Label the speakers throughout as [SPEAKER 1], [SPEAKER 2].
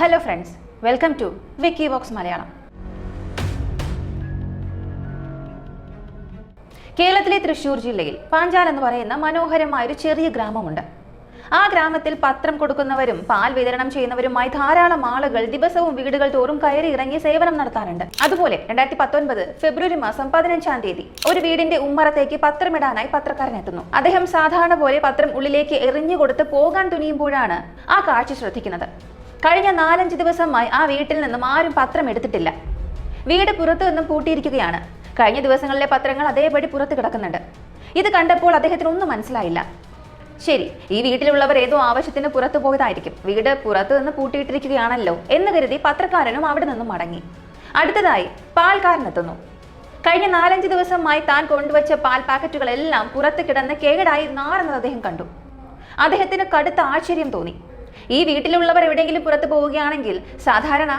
[SPEAKER 1] Hello friends, welcome to wiki vox Malayalam. കേരളത്തിലെ തൃശ്ശൂർ ജില്ലയിൽ പാഞ്ചാൽ എന്ന് പറയുന്ന മനോഹരമായൊരു ചെറിയ ഗ്രാമമുണ്ട്. ആ ഗ്രാമത്തിൽ പത്രം കൊടുക്കുന്നവരും പാൽ വിതരണം ചെയ്യുന്നവരുമായി ധാരാളം ആളുകൾ ദിവസവും വീടുകൾ തോറും കയറി ഇറങ്ങി സേവനം നടത്താറുണ്ട്. അതുപോലെ 2019 ഫെബ്രുവരി മാസം 15-ാം തീയതി ഒരു വീടിന്റെ ഉമ്മറത്തേക്ക് പത്രമിടാനായി പത്രക്കാരൻ എത്തുന്നു. അദ്ദേഹം സാധാരണ പോലെ പത്രം ഉള്ളിലേക്ക് എറിഞ്ഞു കൊടുത്ത് പോകാൻ തുനിയുമ്പോഴാണ് ആ കാഴ്ച ശ്രദ്ധിക്കുന്നത്. കഴിഞ്ഞ 4-5 ദിവസമായി ആ വീട്ടിൽ നിന്നും ആരും പത്രം എടുത്തിട്ടില്ല. വീട് പുറത്തു നിന്നും പൂട്ടിയിരിക്കുകയാണ്. കഴിഞ്ഞ ദിവസങ്ങളിലെ പത്രങ്ങൾ അതേപടി പുറത്ത് കിടക്കുന്നുണ്ട്. ഇത് കണ്ടപ്പോൾ അദ്ദേഹത്തിന് ഒന്നും മനസ്സിലായില്ല. ശരി, ഈ വീട്ടിലുള്ളവർ ഏതോ ആവശ്യത്തിന് പുറത്തു പോയതായിരിക്കും, വീട് പുറത്തു നിന്ന് പൂട്ടിയിട്ടിരിക്കുകയാണല്ലോ എന്ന് കരുതി പത്രക്കാരനും അവിടെ നിന്നും മടങ്ങി. അടുത്തതായി പാൽക്കാരനെത്തുന്നു. കഴിഞ്ഞ 4-5 ദിവസമായി താൻ കൊണ്ടുവച്ച പാൽ പാക്കറ്റുകളെല്ലാം പുറത്ത് കിടന്ന് കേടായി നാറുന്നത് അദ്ദേഹം കണ്ടു. അദ്ദേഹത്തിന് കടുത്ത ആശ്ചര്യം തോന്നി. ഈ വീട്ടിലുള്ളവർ എവിടെയെങ്കിലും പുറത്തു പോവുകയാണെങ്കിൽ സാധാരണ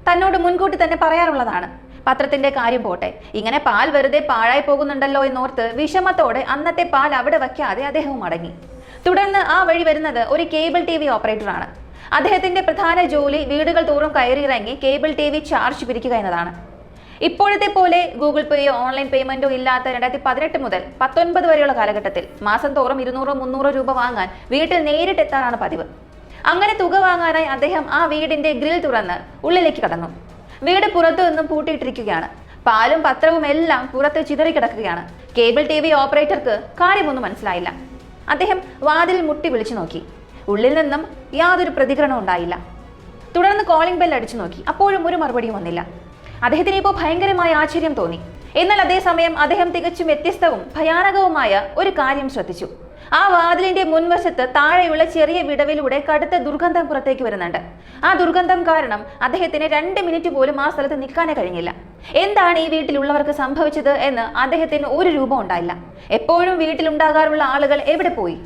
[SPEAKER 1] തന്നോട് മുൻകൂട്ടി തന്നെ പറയാറുള്ളതാണ്. പത്രത്തിന്റെ കാര്യം പോട്ടെ, ഇങ്ങനെ പാൽ വെറുതെ പാഴായി പോകുന്നുണ്ടല്ലോ എന്നോർത്ത് വിഷമത്തോടെ അന്നത്തെ പാൽ അവിടെ വയ്ക്കാതെ അദ്ദേഹവും മടങ്ങി. തുടർന്ന് ആ വഴി വരുന്നത് ഒരു കേബിൾ TV ഓപ്പറേറ്ററാണ്. അദ്ദേഹത്തിന്റെ പ്രധാന ജോലി വീടുകൾ തോറും കയറിയിറങ്ങി കേബിൾ TV ചാർജ് പിരിക്കുക എന്നതാണ്. ഇപ്പോഴത്തെ പോലെ ഗൂഗിൾ പേയോ ഓൺലൈൻ പേയ്മെന്റോ ഇല്ലാത്ത 2018 മുതൽ 19 വരെയുള്ള കാലഘട്ടത്തിൽ മാസം തോറും 200-300 രൂപ വാങ്ങാൻ വീട്ടിൽ നേരിട്ടെത്താറാണ് പതിവ്. അങ്ങനെ തുക വാങ്ങാനായി അദ്ദേഹം ആ വീടിന്റെ ഗ്രിൽ തുറന്ന് ഉള്ളിലേക്ക് കടന്നു. വീട് പുറത്തു നിന്നും പൂട്ടിയിട്ടിരിക്കുകയാണ്. പാലും പത്രവും എല്ലാം പുറത്ത് ചിതറിക്കിടക്കുകയാണ്. കേബിൾ TV ഓപ്പറേറ്റർക്ക് കാര്യമൊന്നും മനസ്സിലായില്ല. അദ്ദേഹം വാതിൽ മുട്ടി വിളിച്ചു നോക്കി. ഉള്ളിൽ നിന്നും യാതൊരു പ്രതികരണവും ഉണ്ടായില്ല. തുടർന്ന് കോളിംഗ് ബെൽ അടിച്ചു നോക്കി. അപ്പോഴും ഒരു മറുപടിയും വന്നില്ല. അദ്ദേഹത്തിന് ഇപ്പോൾ ഭയങ്കരമായ ആശ്ചര്യം തോന്നി. എന്നാൽ അതേസമയം അദ്ദേഹം തികച്ചും വ്യത്യസ്തവും ഭയാനകവുമായ ഒരു കാര്യം ശ്രദ്ധിച്ചു. ആ വാതിലിന്റെ മുൻവശത്ത് താഴെയുള്ള ചെറിയ വിടവിലൂടെ കടുത്ത ദുർഗന്ധം പുറത്തേക്ക് വരുന്നുണ്ട്. ആ ദുർഗന്ധം കാരണം അദ്ദേഹത്തിന് 2 മിനിറ്റ് പോലും ആ സ്ഥലത്ത് നിൽക്കാനേ കഴിഞ്ഞില്ല. എന്താണ് ഈ വീട്ടിലുള്ളവർക്ക് സംഭവിച്ചത് എന്ന് അദ്ദേഹത്തിന് ഒരു രൂപം ഉണ്ടായില്ല. എപ്പോഴും വീട്ടിലുണ്ടാകാറുള്ള ആളുകൾ എവിടെ പോയി?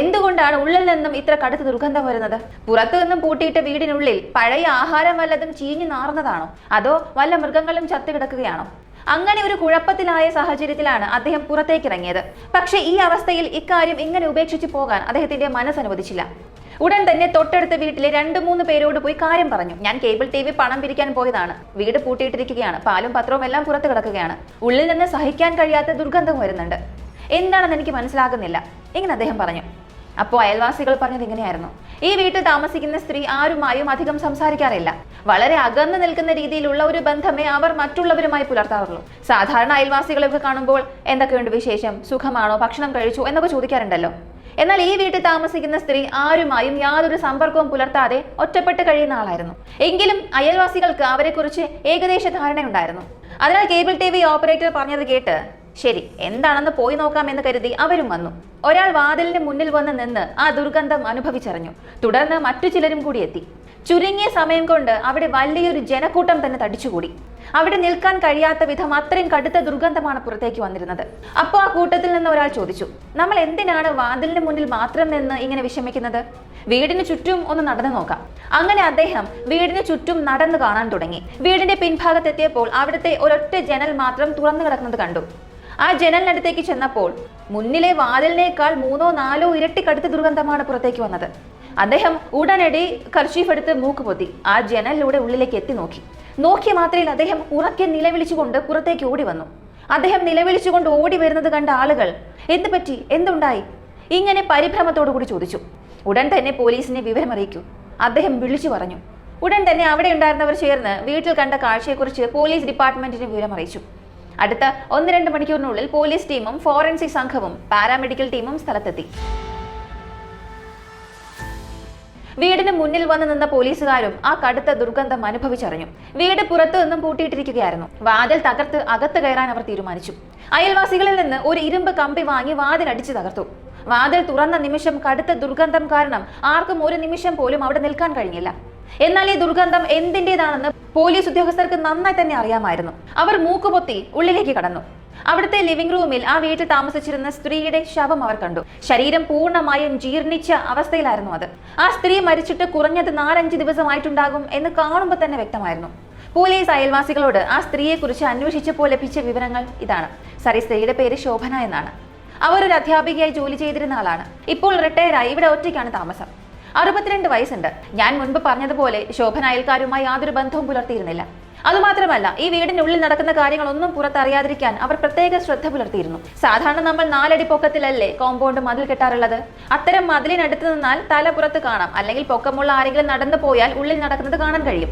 [SPEAKER 1] എന്തുകൊണ്ടാണ് ഉള്ളിൽ നിന്നും ഇത്ര കടുത്ത ദുർഗന്ധം വരുന്നത്? പുറത്തു നിന്നും പൂട്ടിയിട്ട വീടിനുള്ളിൽ പഴയ ആഹാരം വല്ലതും ചീഞ്ഞു നാറുന്നതാണോ, അതോ വല്ല മൃഗങ്ങളും ചത്തുകിടക്കുകയാണോ? അങ്ങനെ ഒരു കുഴപ്പത്തിലായ സാഹചര്യത്തിലാണ് അദ്ദേഹം പുറത്തേക്ക് ഇറങ്ങിയത്. പക്ഷേ ഈ അവസ്ഥയിൽ ഇക്കാര്യം ഇങ്ങനെ ഉപേക്ഷിച്ച് പോകാൻ അദ്ദേഹത്തിന്റെ മനസ്സനുവദിച്ചില്ല. ഉടൻ തന്നെ തൊട്ടടുത്ത വീട്ടിലെ 2-3 പേരോട് പോയി കാര്യം പറഞ്ഞു. ഞാൻ കേബിൾ TV പണം പിരിക്കാൻ പോയതാണ്, വീട് പൂട്ടിയിട്ടിരിക്കുകയാണ്, പാലും പത്രവും എല്ലാം പുറത്ത് കിടക്കുകയാണ്, ഉള്ളിൽ നിന്ന് സഹിക്കാൻ കഴിയാത്ത ദുർഗന്ധം വരുന്നുണ്ട്, എന്താണെന്ന് എനിക്ക് മനസ്സിലാകുന്നില്ല, ഇങ്ങനെ അദ്ദേഹം പറഞ്ഞു. അപ്പോൾ അയൽവാസികൾ പറഞ്ഞത് ഇങ്ങനെയായിരുന്നു: ഈ വീട്ടിൽ താമസിക്കുന്ന സ്ത്രീ ആരുമായും അധികം സംസാരിക്കാറില്ല. വളരെ അകന്നു നിൽക്കുന്ന രീതിയിലുള്ള ഒരു ബന്ധമേ അവർ മറ്റുള്ളവരുമായി പുലർത്താറുള്ളൂ. സാധാരണ അയൽവാസികളൊക്കെ കാണുമ്പോൾ എന്തൊക്കെയുണ്ട് വിശേഷം, സുഖമാണോ, ഭക്ഷണം കഴിച്ചു എന്നൊക്കെ ചോദിക്കാറുണ്ടല്ലോ. എന്നാൽ ഈ വീട്ടിൽ താമസിക്കുന്ന സ്ത്രീ ആരുമായും യാതൊരു സമ്പർക്കവും പുലർത്താതെ ഒറ്റപ്പെട്ട് കഴിയുന്ന ആളായിരുന്നു. എങ്കിലും അയൽവാസികൾക്ക് അവരെക്കുറിച്ച് ഏകദേശ ധാരണയുണ്ടായിരുന്നു. അതിനാൽ കേബിൾ TV ഓപ്പറേറ്റർ പറഞ്ഞത് കേട്ട് ശരി, എന്താണെന്ന് പോയി നോക്കാമെന്ന് കരുതി അവരും വന്നു. ഒരാൾ വാതിലിന് മുന്നിൽ വന്ന് നിന്ന് ആ ദുർഗന്ധം അനുഭവിച്ചറിഞ്ഞു. തുടർന്ന് മറ്റു ചിലരും കൂടി എത്തി. ചുരുങ്ങിയ സമയം കൊണ്ട് അവിടെ വലിയൊരു ജനക്കൂട്ടം തന്നെ തടിച്ചുകൂടി. അവിടെ നിൽക്കാൻ കഴിയാത്ത വിധം അത്രയും കടുത്ത ദുർഗന്ധമാണ് പുറത്തേക്ക് വന്നിരുന്നത്. അപ്പോൾ ആ കൂട്ടത്തിൽ നിന്ന് ഒരാൾ ചോദിച്ചു, നമ്മൾ എന്തിനാണ് വാതിലിന് മുന്നിൽ മാത്രം നിന്ന് ഇങ്ങനെ വിഷമിക്കുന്നത്? വീടിന് ചുറ്റും ഒന്ന് നടന്നു നോക്കാം. അങ്ങനെ അദ്ദേഹം വീടിന് ചുറ്റും നടന്നു കാണാൻ തുടങ്ങി. വീടിന്റെ പിൻഭാഗത്തെത്തിയപ്പോൾ അവിടുത്തെ ഒരൊറ്റ ജനൽ മാത്രം തുറന്നു കിടക്കുന്നത് കണ്ടു. ആ ജനലിനടുത്തേക്ക് ചെന്നപ്പോൾ മുന്നിലെ വാതിലിനേക്കാൾ 3-4 ഇരട്ടി കടുത്ത ദുർഗന്ധമാണ് പുറത്തേക്ക് വന്നത്. അദ്ദേഹം ഉടനടി കർച്ചീഫ് എടുത്ത് മൂക്ക് പൊത്തി ആ ജനലിലൂടെ ഉള്ളിലേക്ക് എത്തി നോക്കിയ മാത്രയിൽ അദ്ദേഹം ഉറക്കെ നിലവിളിച്ചുകൊണ്ട് പുറത്തേക്ക് ഓടി വന്നു. അദ്ദേഹം നിലവിളിച്ചുകൊണ്ട് ഓടി വരുന്നത് കണ്ട ആളുകൾ എന്ത് പറ്റി, എന്തുണ്ടായി, ഇങ്ങനെ പരിഭ്രമത്തോടു കൂടി ചോദിച്ചു. ഉടൻ തന്നെ പോലീസിനെ വിവരമറിയിക്കൂ, അദ്ദേഹം വിളിച്ചു പറഞ്ഞു. ഉടൻ തന്നെ അവിടെ ഉണ്ടായിരുന്നവർ ചേർന്ന് വീട്ടിൽ കണ്ട കാഴ്ചയെക്കുറിച്ച് പോലീസ് ഡിപ്പാർട്ട്മെന്റിന് വിവരമറിയിച്ചു. അടുത്ത 1-2 മണിക്കൂറിനുള്ളിൽ പോലീസ് ടീമും ഫോറൻസിക് സംഘവും പാരാമെഡിക്കൽ ടീമും സ്ഥലത്തെത്തി. വീടിന് മുന്നിൽ വന്ന് നിന്ന പോലീസുകാരും ആ കടുത്ത ദുർഗന്ധം അനുഭവിച്ചറിഞ്ഞു. വീട് പുറത്തു നിന്നും പൂട്ടിയിട്ടിരിക്കുകയായിരുന്നു. വാതിൽ തകർത്ത് അകത്ത് കയറാൻ അവർ തീരുമാനിച്ചു. അയൽവാസികളിൽ നിന്ന് ഒരു ഇരുമ്പ് കമ്പി വാങ്ങി വാതിൽ അടിച്ചു തകർത്തു. വാതിൽ തുറന്ന നിമിഷം കടുത്ത ദുർഗന്ധം കാരണം ആർക്കും ഒരു നിമിഷം പോലും അവിടെ നിൽക്കാൻ കഴിഞ്ഞില്ല. എന്നാൽ ഈ ദുർഗന്ധം എന്തിൻ്റെതാണെന്ന് പോലീസ് ഉദ്യോഗസ്ഥർക്ക് നന്നായി തന്നെ അറിയാമായിരുന്നു. അവർ മൂക്കുപൊത്തി ഉള്ളിലേക്ക് കടന്നു. അവിടുത്തെ ലിവിംഗ് റൂമിൽ ആ വീട്ടിൽ താമസിച്ചിരുന്ന സ്ത്രീയുടെ ശവം അവർ കണ്ടു. ശരീരം പൂർണ്ണമായും ജീർണിച്ച അവസ്ഥയിലായിരുന്നു അത്. ആ സ്ത്രീ മരിച്ചിട്ട് കുറഞ്ഞത് 4-5 ദിവസമായിട്ടുണ്ടാകും എന്ന് കാണുമ്പോൾ തന്നെ വ്യക്തമായിരുന്നു. പോലീസ് അയൽവാസികളോട് ആ സ്ത്രീയെക്കുറിച്ച് അന്വേഷിച്ചപ്പോൾ ലഭിച്ച വിവരങ്ങൾ ഇതാണ്. സ്ത്രീയുടെ പേര് ശോഭന എന്നാണ്. അവർ ഒരു അധ്യാപികയായി ജോലി ചെയ്തിരുന്ന ആളാണ്. ഇപ്പോൾ റിട്ടയർഡായി ഇവിടെ ഒറ്റയ്ക്കാണ് താമസം. 62 വയസ്സുണ്ട്. ഞാൻ മുൻപ് പറഞ്ഞതുപോലെ ശോഭന അയൽക്കാരുമായി യാതൊരു ബന്ധവും പുലർത്തിയിരുന്നില്ല. അതുമാത്രമല്ല, ഈ വീടിനുള്ളിൽ നടക്കുന്ന കാര്യങ്ങളൊന്നും പുറത്തറിയാതിരിക്കാൻ അവർ പ്രത്യേക ശ്രദ്ധ പുലർത്തിയിരുന്നു. സാധാരണ നമ്മൾ 4 അടി പൊക്കത്തിലല്ലേ കോമ്പൗണ്ട് മതിൽ കെട്ടാറുള്ളത്. അത്തരം മതിലിനടുത്ത് നിന്നാൽ തല പുറത്ത് കാണാം, അല്ലെങ്കിൽ പൊക്കമുള്ള ആരെങ്കിലും നടന്നു പോയാൽ ഉള്ളിൽ നടക്കുന്നത് കാണാൻ കഴിയും.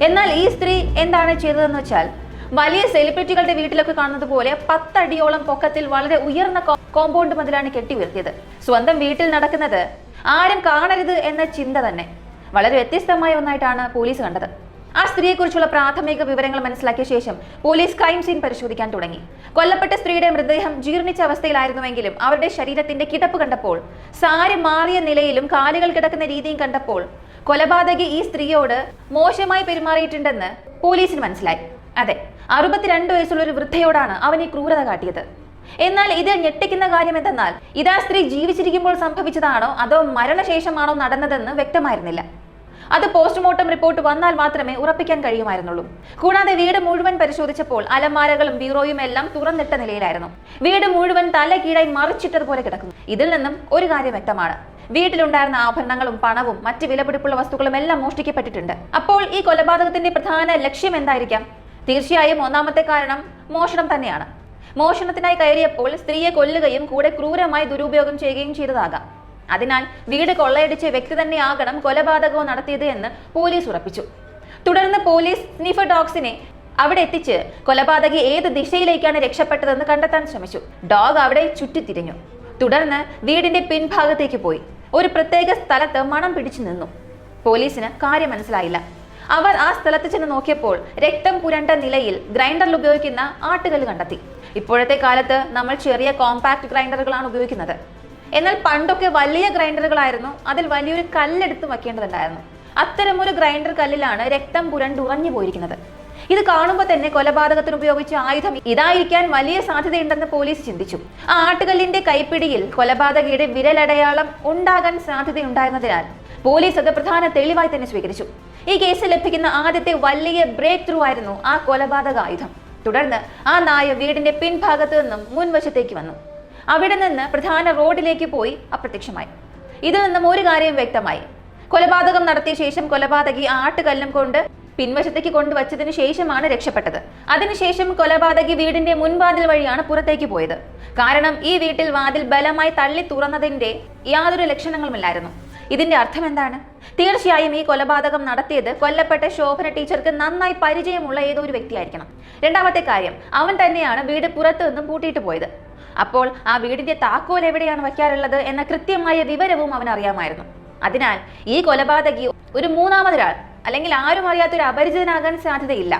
[SPEAKER 1] എന്നാൽ ഈ സ്ത്രീ എന്താണ് ചെയ്തതെന്ന് വെച്ചാൽ, വലിയ സെലിബ്രിറ്റികളുടെ വീട്ടിലൊക്കെ കാണുന്നത് പോലെ 10 അടിയോളം പൊക്കത്തിൽ വളരെ ഉയർന്ന കോമ്പൗണ്ട് മതിലാണ് കെട്ടി ഉയർത്തിയത്. സ്വന്തം വീട്ടിൽ നടക്കുന്നത് ആരും കാണരുത് എന്ന ചിന്ത തന്നെ വളരെ വ്യത്യസ്തമായ ഒന്നായിട്ടാണ് പോലീസ് കണ്ടത്. ആ സ്ത്രീയെക്കുറിച്ചുള്ള പ്രാഥമിക വിവരങ്ങൾ മനസ്സിലാക്കിയ ശേഷം പോലീസ് ക്രൈം സീൻ പരിശോധിക്കാൻ തുടങ്ങി. കൊല്ലപ്പെട്ട സ്ത്രീയുടെ മൃതദേഹം ജീർണിച്ച അവസ്ഥയിലായിരുന്നുവെങ്കിലും അവരുടെ ശരീരത്തിന്റെ കിടപ്പ് കണ്ടപ്പോൾ, സാരി മാറിയ നിലയിലും കാലുകൾ കിടക്കുന്ന രീതിയും കണ്ടപ്പോൾ കൊലപാതകി ഈ സ്ത്രീയോട് മോശമായി പെരുമാറിയിട്ടുണ്ടെന്ന് പോലീസിന് മനസ്സിലായി. അതെ, 62 വയസ്സുള്ള ഒരു വൃദ്ധയോടാണ് അവൻ ഈ ക്രൂരത കാട്ടിയത്. എന്നാൽ ഇതിൽ ഞെട്ടിക്കുന്ന കാര്യം എന്തെന്നാൽ, ഇതാ സ്ത്രീ ജീവിച്ചിരിക്കുമ്പോൾ സംഭവിച്ചതാണോ അതോ മരണശേഷമാണോ നടന്നതെന്ന് വ്യക്തമായിരുന്നില്ല. അത് പോസ്റ്റ്മോർട്ടം റിപ്പോർട്ട് വന്നാൽ മാത്രമേ ഉറപ്പിക്കാൻ കഴിയുമായിരുന്നുള്ളൂ. കൂടാതെ വീട് മുഴുവൻ പരിശോധിച്ചപ്പോൾ അലമാരകളും ബ്യൂറോയും എല്ലാം തുറന്നിട്ട നിലയിലായിരുന്നു. വീട് മുഴുവൻ തല കീഴായി മറിച്ചിട്ടതുപോലെ കിടക്കുന്നു. ഇതിൽ നിന്നും ഒരു കാര്യം വ്യക്തമാണ്: വീട്ടിലുണ്ടായിരുന്ന ആഭരണങ്ങളും പണവും മറ്റ് വിലപിടിപ്പുള്ള വസ്തുക്കളും എല്ലാം മോഷ്ടിക്കപ്പെട്ടിട്ടുണ്ട്. അപ്പോൾ ഈ കൊലപാതകത്തിന്റെ പ്രധാന ലക്ഷ്യം എന്തായിരിക്കാം? തീർച്ചയായും ഒന്നാമത്തെ കാരണം മോഷണം തന്നെയാണ്. മോഷണത്തിനായി കയറിയപ്പോൾ സ്ത്രീയെ കൊല്ലുകയും കൂടെ ക്രൂരമായി ദുരുപയോഗം ചെയ്യുകയും ചെയ്തതാകാം. അതിനാൽ വീട് കൊള്ളയടിച്ച വ്യക്തി തന്നെയാകണം കൊലപാതകവും നടത്തിയത് എന്ന് പോലീസ് ഉറപ്പിച്ചു. തുടർന്ന് പോലീസ് സ്നിഫർ ഡോഗ്സിനെ അവിടെ എത്തിച്ച് കൊലപാതകി ഏത് ദിശയിലേക്കാണ് രക്ഷപ്പെട്ടതെന്ന് കണ്ടെത്താൻ ശ്രമിച്ചു. ഡോഗ് അവിടെ ചുറ്റിത്തിരിഞ്ഞു. തുടർന്ന് വീടിന്റെ പിൻഭാഗത്തേക്ക് പോയി ഒരു പ്രത്യേക സ്ഥലത്ത് മണം പിടിച്ചു നിന്നു. പോലീസിന് കാര്യം മനസ്സിലായില്ല. അവർ ആ സ്ഥലത്ത് ചെന്ന് നോക്കിയപ്പോൾ രക്തം പുരണ്ട നിലയിൽ ഗ്രൈൻഡറിൽ ഉപയോഗിക്കുന്ന ആട്ടുകല്ല് കണ്ടെത്തി. ഇപ്പോഴത്തെ കാലത്ത് നമ്മൾ ചെറിയ കോമ്പാക്ട് ഗ്രൈൻഡറുകളാണ് ഉപയോഗിക്കുന്നത്. എന്നാൽ പണ്ടൊക്കെ വലിയ ഗ്രൈൻഡറുകളായിരുന്നു. അതിൽ വലിയൊരു കല്ലെടുത്ത് വയ്ക്കേണ്ടതുണ്ടായിരുന്നു. അത്തരമൊരു ഗ്രൈൻഡർ കല്ലിലാണ് രക്തം പുരണ്ടുറഞ്ഞു പോയിരിക്കുന്നത്. ഇത് കാണുമ്പോൾ തന്നെ കൊലപാതകത്തിന് ഉപയോഗിച്ച ആയുധം ഇതായിരിക്കാൻ വലിയ സാധ്യതയുണ്ടെന്ന് പോലീസ് ചിന്തിച്ചു. ആ ആട്ടുകല്ലിന്റെ കൈപ്പിടിയിൽ കൊലപാതകിയുടെ വിരലടയാളം ഉണ്ടാകാൻ സാധ്യതയുണ്ടായിരുന്നതിനാൽ പോലീസ് അത് പ്രധാന തെളിവായി തന്നെ സ്വീകരിച്ചു. ഈ കേസിൽ ലഭിക്കുന്ന ആദ്യത്തെ വലിയ ബ്രേക്ക് ത്രൂ ആയിരുന്നു ആ കൊലപാതക ആയുധം. തുടർന്ന് ആ നായ വീടിന്റെ പിൻഭാഗത്ത് നിന്നും മുൻവശത്തേക്ക് വന്നു. അവിടെ നിന്ന് പ്രധാന റോഡിലേക്ക് പോയി അപ്രത്യക്ഷമായി. ഇതിൽ നിന്നും ഒരു കാര്യം വ്യക്തമായി: കൊലപാതകം നടത്തിയ ശേഷം കൊലപാതകി ആട്ടുകല്ലും കൊണ്ട് പിൻവശത്തേക്ക് കൊണ്ടുവച്ചതിന് ശേഷമാണ് രക്ഷപ്പെട്ടത്. അതിനുശേഷം കൊലപാതകി വീടിന്റെ മുൻവാതിൽ വഴിയാണ് പുറത്തേക്ക് പോയത്. കാരണം ഈ വീട്ടിൽ വാതിൽ ബലമായി തള്ളി തുറന്നതിന്റെ യാതൊരു ലക്ഷണങ്ങളുമില്ലായിരുന്നു. ഇതിന്റെ അർത്ഥം എന്താണ്? തീർച്ചയായും ഈ കൊലപാതകം നടത്തിയത് കൊല്ലപ്പെട്ട ശോഭന ടീച്ചർക്ക് നന്നായി പരിചയമുള്ള ഏതോ ഒരു വ്യക്തിയായിരിക്കണം. രണ്ടാമത്തെ കാര്യം, അവൻ തന്നെയാണ് വീട് പുറത്തു നിന്നും പൂട്ടിയിട്ട് പോയത്. അപ്പോൾ ആ വീടിന്റെ താക്കോൽ എവിടെയാണ് വയ്ക്കാറുള്ളത് എന്ന കൃത്യമായ വിവരവും അവൻ അറിയാമായിരുന്നു. അതിനാൽ ഈ കൊലപാതകി ഒരു മൂന്നാമതൊരാൾ, അല്ലെങ്കിൽ ആരും അറിയാത്തൊരു അപരിചിതനാകാൻ സാധ്യതയില്ല.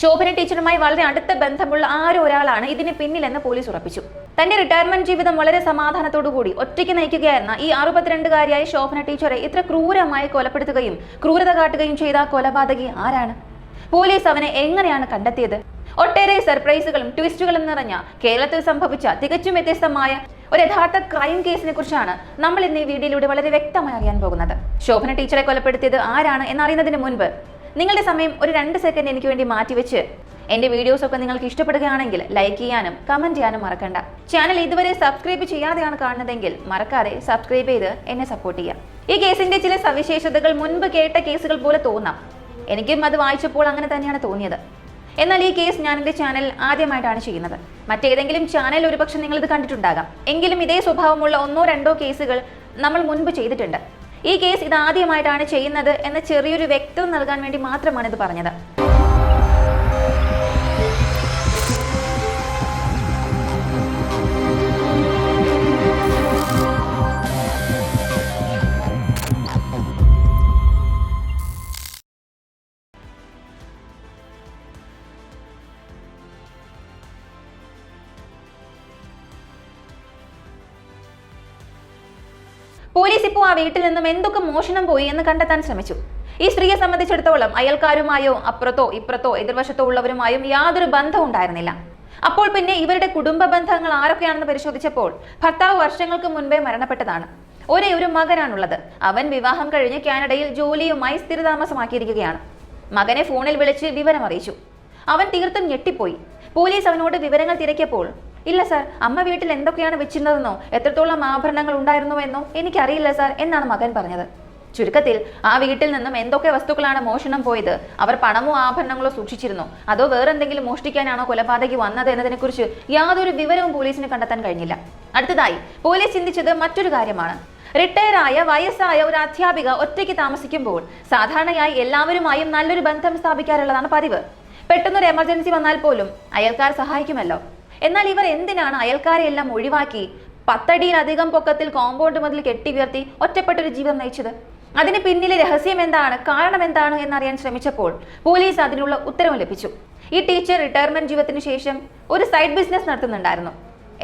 [SPEAKER 1] ശോഭന ടീച്ചറുമായി വളരെ അടുത്ത ബന്ധമുള്ള ആരോ ഒരാളാണ് ഇതിന് പിന്നിലെന്ന് പോലീസ് ഉറപ്പിച്ചു. തന്റെ റിട്ടയർമെന്റ് ജീവിതം വളരെ സമാധാനത്തോടുകൂടി ഒറ്റയ്ക്ക് നയിക്കുകയായിരുന്ന ഈ 62-കാരിയായ ശോഭന ടീച്ചറെ ഇത്ര ക്രൂരമായി കൊലപ്പെടുത്തുകയും ക്രൂരത കാട്ടുകയും ചെയ്ത കൊലപാതകി ആരാണ്? പോലീസ് അവനെ എങ്ങനെയാണ് കണ്ടെത്തിയത്? ഒട്ടേറെ സർപ്രൈസുകളും ട്വിസ്റ്റുകളും നിറഞ്ഞ കേരളത്തിൽ സംഭവിച്ച തികച്ചും വ്യത്യസ്തമായ ഒരു യഥാർത്ഥ ക്രൈം കേസിനെ കുറിച്ചാണ് നമ്മൾ ഇന്ന് ഈ വീഡിയോയിലൂടെ വളരെ വ്യക്തമായി അറിയാൻ പോകുന്നത്. ശോഭന ടീച്ചറെ കൊലപ്പെടുത്തിയത് ആരാണ് എന്നറിയുന്നതിന് മുൻപ് നിങ്ങളുടെ സമയം ഒരു 2 സെക്കൻഡ് എനിക്ക് വേണ്ടി മാറ്റിവെച്ച് എന്റെ വീഡിയോസ് ഒക്കെ നിങ്ങൾക്ക് ഇഷ്ടപ്പെടുകയാണെങ്കിൽ ലൈക്ക് ചെയ്യാനും കമന്റ് ചെയ്യാനും മറക്കണ്ട. ചാനൽ ഇതുവരെ സബ്സ്ക്രൈബ് ചെയ്യാതെയാണ് കാണുന്നതെങ്കിൽ മറക്കാതെ സബ്സ്ക്രൈബ് ചെയ്ത് എന്നെ സപ്പോർട്ട് ചെയ്യാം. ഈ കേസിന്റെ ചില സവിശേഷതകൾ മുൻപ് കേട്ട കേസുകൾ പോലെ തോന്നാം. എനിക്കും അത് വായിച്ചപ്പോൾ അങ്ങനെ തന്നെയാണ് തോന്നിയത്. എന്നാൽ ഈ കേസ് ഞാൻ എൻ്റെ ചാനൽ ആദ്യമായിട്ടാണ് ചെയ്യുന്നത്. മറ്റേതെങ്കിലും ചാനൽ ഒരുപക്ഷെ നിങ്ങളിത് കണ്ടിട്ടുണ്ടാകാം. എങ്കിലും ഇതേ സ്വഭാവമുള്ള 1-2 കേസുകൾ നമ്മൾ മുൻപ് ചെയ്തിട്ടുണ്ട്. ഈ കേസ് ഇത് ആദ്യമായിട്ടാണ് ചെയ്യുന്നത് എന്ന ചെറിയൊരു വ്യക്തത നൽകാൻ വേണ്ടി മാത്രമാണ് ഇത് പറഞ്ഞത്. പോലീസ് ഇപ്പോൾ ആ വീട്ടിൽ നിന്നും എന്തൊക്കെ മോഷണം പോയി എന്ന് കണ്ടെത്താൻ ശ്രമിച്ചു. ഈ സ്ത്രീയെ സംബന്ധിച്ചിടത്തോളം അയൽക്കാരുമായോ അപ്പുറത്തോ ഇപ്പുറത്തോ എതിർവശത്തോ ഉള്ളവരുമായും യാതൊരു ബന്ധവും ഉണ്ടായിരുന്നില്ല. അപ്പോൾ പിന്നെ ഇവരുടെ കുടുംബ ബന്ധങ്ങൾ ആരൊക്കെയാണെന്ന് പരിശോധിച്ചപ്പോൾ ഭർത്താവ് വർഷങ്ങൾക്ക് മുൻപേ മരണപ്പെട്ടതാണ്. ഒരേ ഒരു മകനാണുള്ളത്. അവൻ വിവാഹം കഴിഞ്ഞ് കാനഡയിൽ ജോലിയുമായി സ്ഥിരതാമസമാക്കിയിരിക്കുകയാണ്. മകനെ ഫോണിൽ വിളിച്ച് വിവരം അറിയിച്ചു. അവൻ തീർത്തും ഞെട്ടിപ്പോയി. പോലീസ് അവനോട് വിവരങ്ങൾ തിരക്കിയപ്പോൾ, ഇല്ല സാർ, അമ്മ വീട്ടിൽ എന്തൊക്കെയാണ് വെച്ചിരുന്നതെന്നോ എത്രത്തോളം ആഭരണങ്ങൾ ഉണ്ടായിരുന്നുവെന്നോ എനിക്കറിയില്ല സാർ എന്നാണ് മകൻ പറഞ്ഞത്. ചുരുക്കത്തിൽ ആ വീട്ടിൽ നിന്നും എന്തൊക്കെ വസ്തുക്കളാണ് മോഷണം പോയത്? അവർ പണമോ ആഭരണങ്ങളോ സൂക്ഷിച്ചിരുന്നോ, അതോ വേറെന്തെങ്കിലും മോഷ്ടിക്കാനാണോ കൊലപാതകി വന്നത് എന്നതിനെക്കുറിച്ച് യാതൊരു വിവരവും പോലീസിന് കണ്ടെത്താൻ കഴിഞ്ഞില്ല. അടുത്തതായി പോലീസ് ചിന്തിച്ചത് മറ്റൊരു കാര്യമാണ്. റിട്ടയറായ വയസ്സായ ഒരു അധ്യാപിക ഒറ്റയ്ക്ക് താമസിക്കുമ്പോൾ സാധാരണയായി എല്ലാവരുമായും നല്ലൊരു ബന്ധം സ്ഥാപിക്കാറുള്ളതാണ് പതിവ്. പെട്ടെന്നൊരു എമർജൻസി വന്നാൽ പോലും അയൽക്കാർ സഹായിക്കുമല്ലോ. എന്നാൽ ഇവർ എന്തിനാണ് അയൽക്കാരെ എല്ലാം ഒഴിവാക്കി 10 അടിയിലധികം പൊക്കത്തിൽ കോമ്പൗണ്ട് മതിൽ കെട്ടി ഉയർത്തി ഒറ്റപ്പെട്ടൊരു ജീവിതം നയിച്ചത്? അതിന് പിന്നിലെ രഹസ്യം എന്താണ്, കാരണം എന്താണ് എന്നറിയാൻ ശ്രമിച്ചപ്പോൾ പോലീസ് അതിനുള്ള ഉത്തരവ് ലഭിച്ചു. ഈ ടീച്ചർ റിട്ടയർമെന്റ് ജീവിതത്തിന് ശേഷം ഒരു സൈഡ് ബിസിനസ് നടത്തുന്നുണ്ടായിരുന്നു.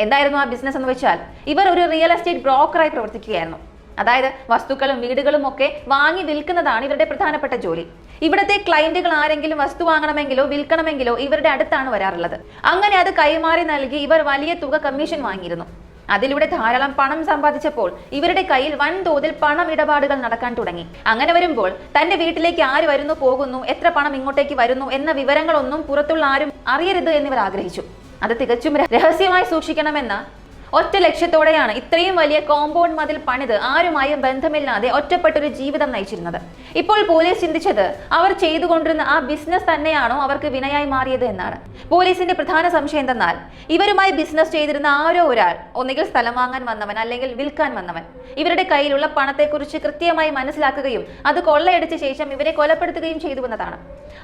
[SPEAKER 1] എന്തായിരുന്നു ആ ബിസിനസ് എന്ന് വെച്ചാൽ, ഇവർ ഒരു റിയൽ എസ്റ്റേറ്റ് ബ്രോക്കറായി പ്രവർത്തിക്കുകയായിരുന്നു. അതായത് വസ്തുക്കളും വീടുകളും ഒക്കെ വാങ്ങി വിൽക്കുന്നതാണ് ഇവരുടെ പ്രധാനപ്പെട്ട ജോലി. ഇവിടുത്തെ ക്ലയന്റുകൾ ആരെങ്കിലും വസ്തു വാങ്ങണമെങ്കിലോ വിൽക്കണമെങ്കിലോ ഇവരുടെ അടുത്താണ് വരാറുള്ളത്. അങ്ങനെ അത് കൈമാറി നൽകി ഇവർ വലിയ തുക കമ്മീഷൻ വാങ്ങിയിരുന്നു. അതിലൂടെ ധാരാളം പണം സമ്പാദിച്ചപ്പോൾ ഇവരുടെ കയ്യിൽ വൻതോതിൽ പണം ഇടപാടുകൾ നടക്കാൻ തുടങ്ങി. അങ്ങനെ വരുമ്പോൾ തന്റെ വീട്ടിലേക്ക് ആര് വരുന്നു പോകുന്നു, എത്ര പണം ഇങ്ങോട്ടേക്ക് വരുന്നു എന്ന വിവരങ്ങളൊന്നും പുറത്തുള്ള ആരും അറിയരുത് എന്നിവർ ആഗ്രഹിച്ചു. അത് തികച്ചും രഹസ്യമായി സൂക്ഷിക്കണമെന്ന ഒറ്റ ലക്ഷ്യത്തോടെയാണ് ഇത്രയും വലിയ കോമ്പൗണ്ട് മതിൽ പണിത് ആരുമായും ബന്ധമില്ലാതെ ഒറ്റപ്പെട്ടൊരു ജീവിതം നയിച്ചിരുന്നത്. ഇപ്പോൾ പോലീസ് ചിന്തിച്ചത് അവർ ചെയ്തുകൊണ്ടിരുന്ന ആ ബിസിനസ് തന്നെയാണോ അവർക്ക് വിനയായി മാറിയത് എന്നാണ്. പോലീസിന്റെ പ്രധാന സംശയം എന്തെന്നാൽ, ഇവരുമായി ബിസിനസ് ചെയ്തിരുന്ന ആരോ ഒരാൾ, ഒന്നുകിൽ സ്ഥലം വാങ്ങാൻ വന്നവൻ അല്ലെങ്കിൽ വിൽക്കാൻ വന്നവൻ, ഇവരുടെ കയ്യിലുള്ള പണത്തെക്കുറിച്ച് കൃത്യമായി മനസ്സിലാക്കുകയും അത് കൊള്ളയടിച്ച ശേഷം ഇവരെ കൊലപ്പെടുത്തുകയും ചെയ്തുവെന്നതാണ്.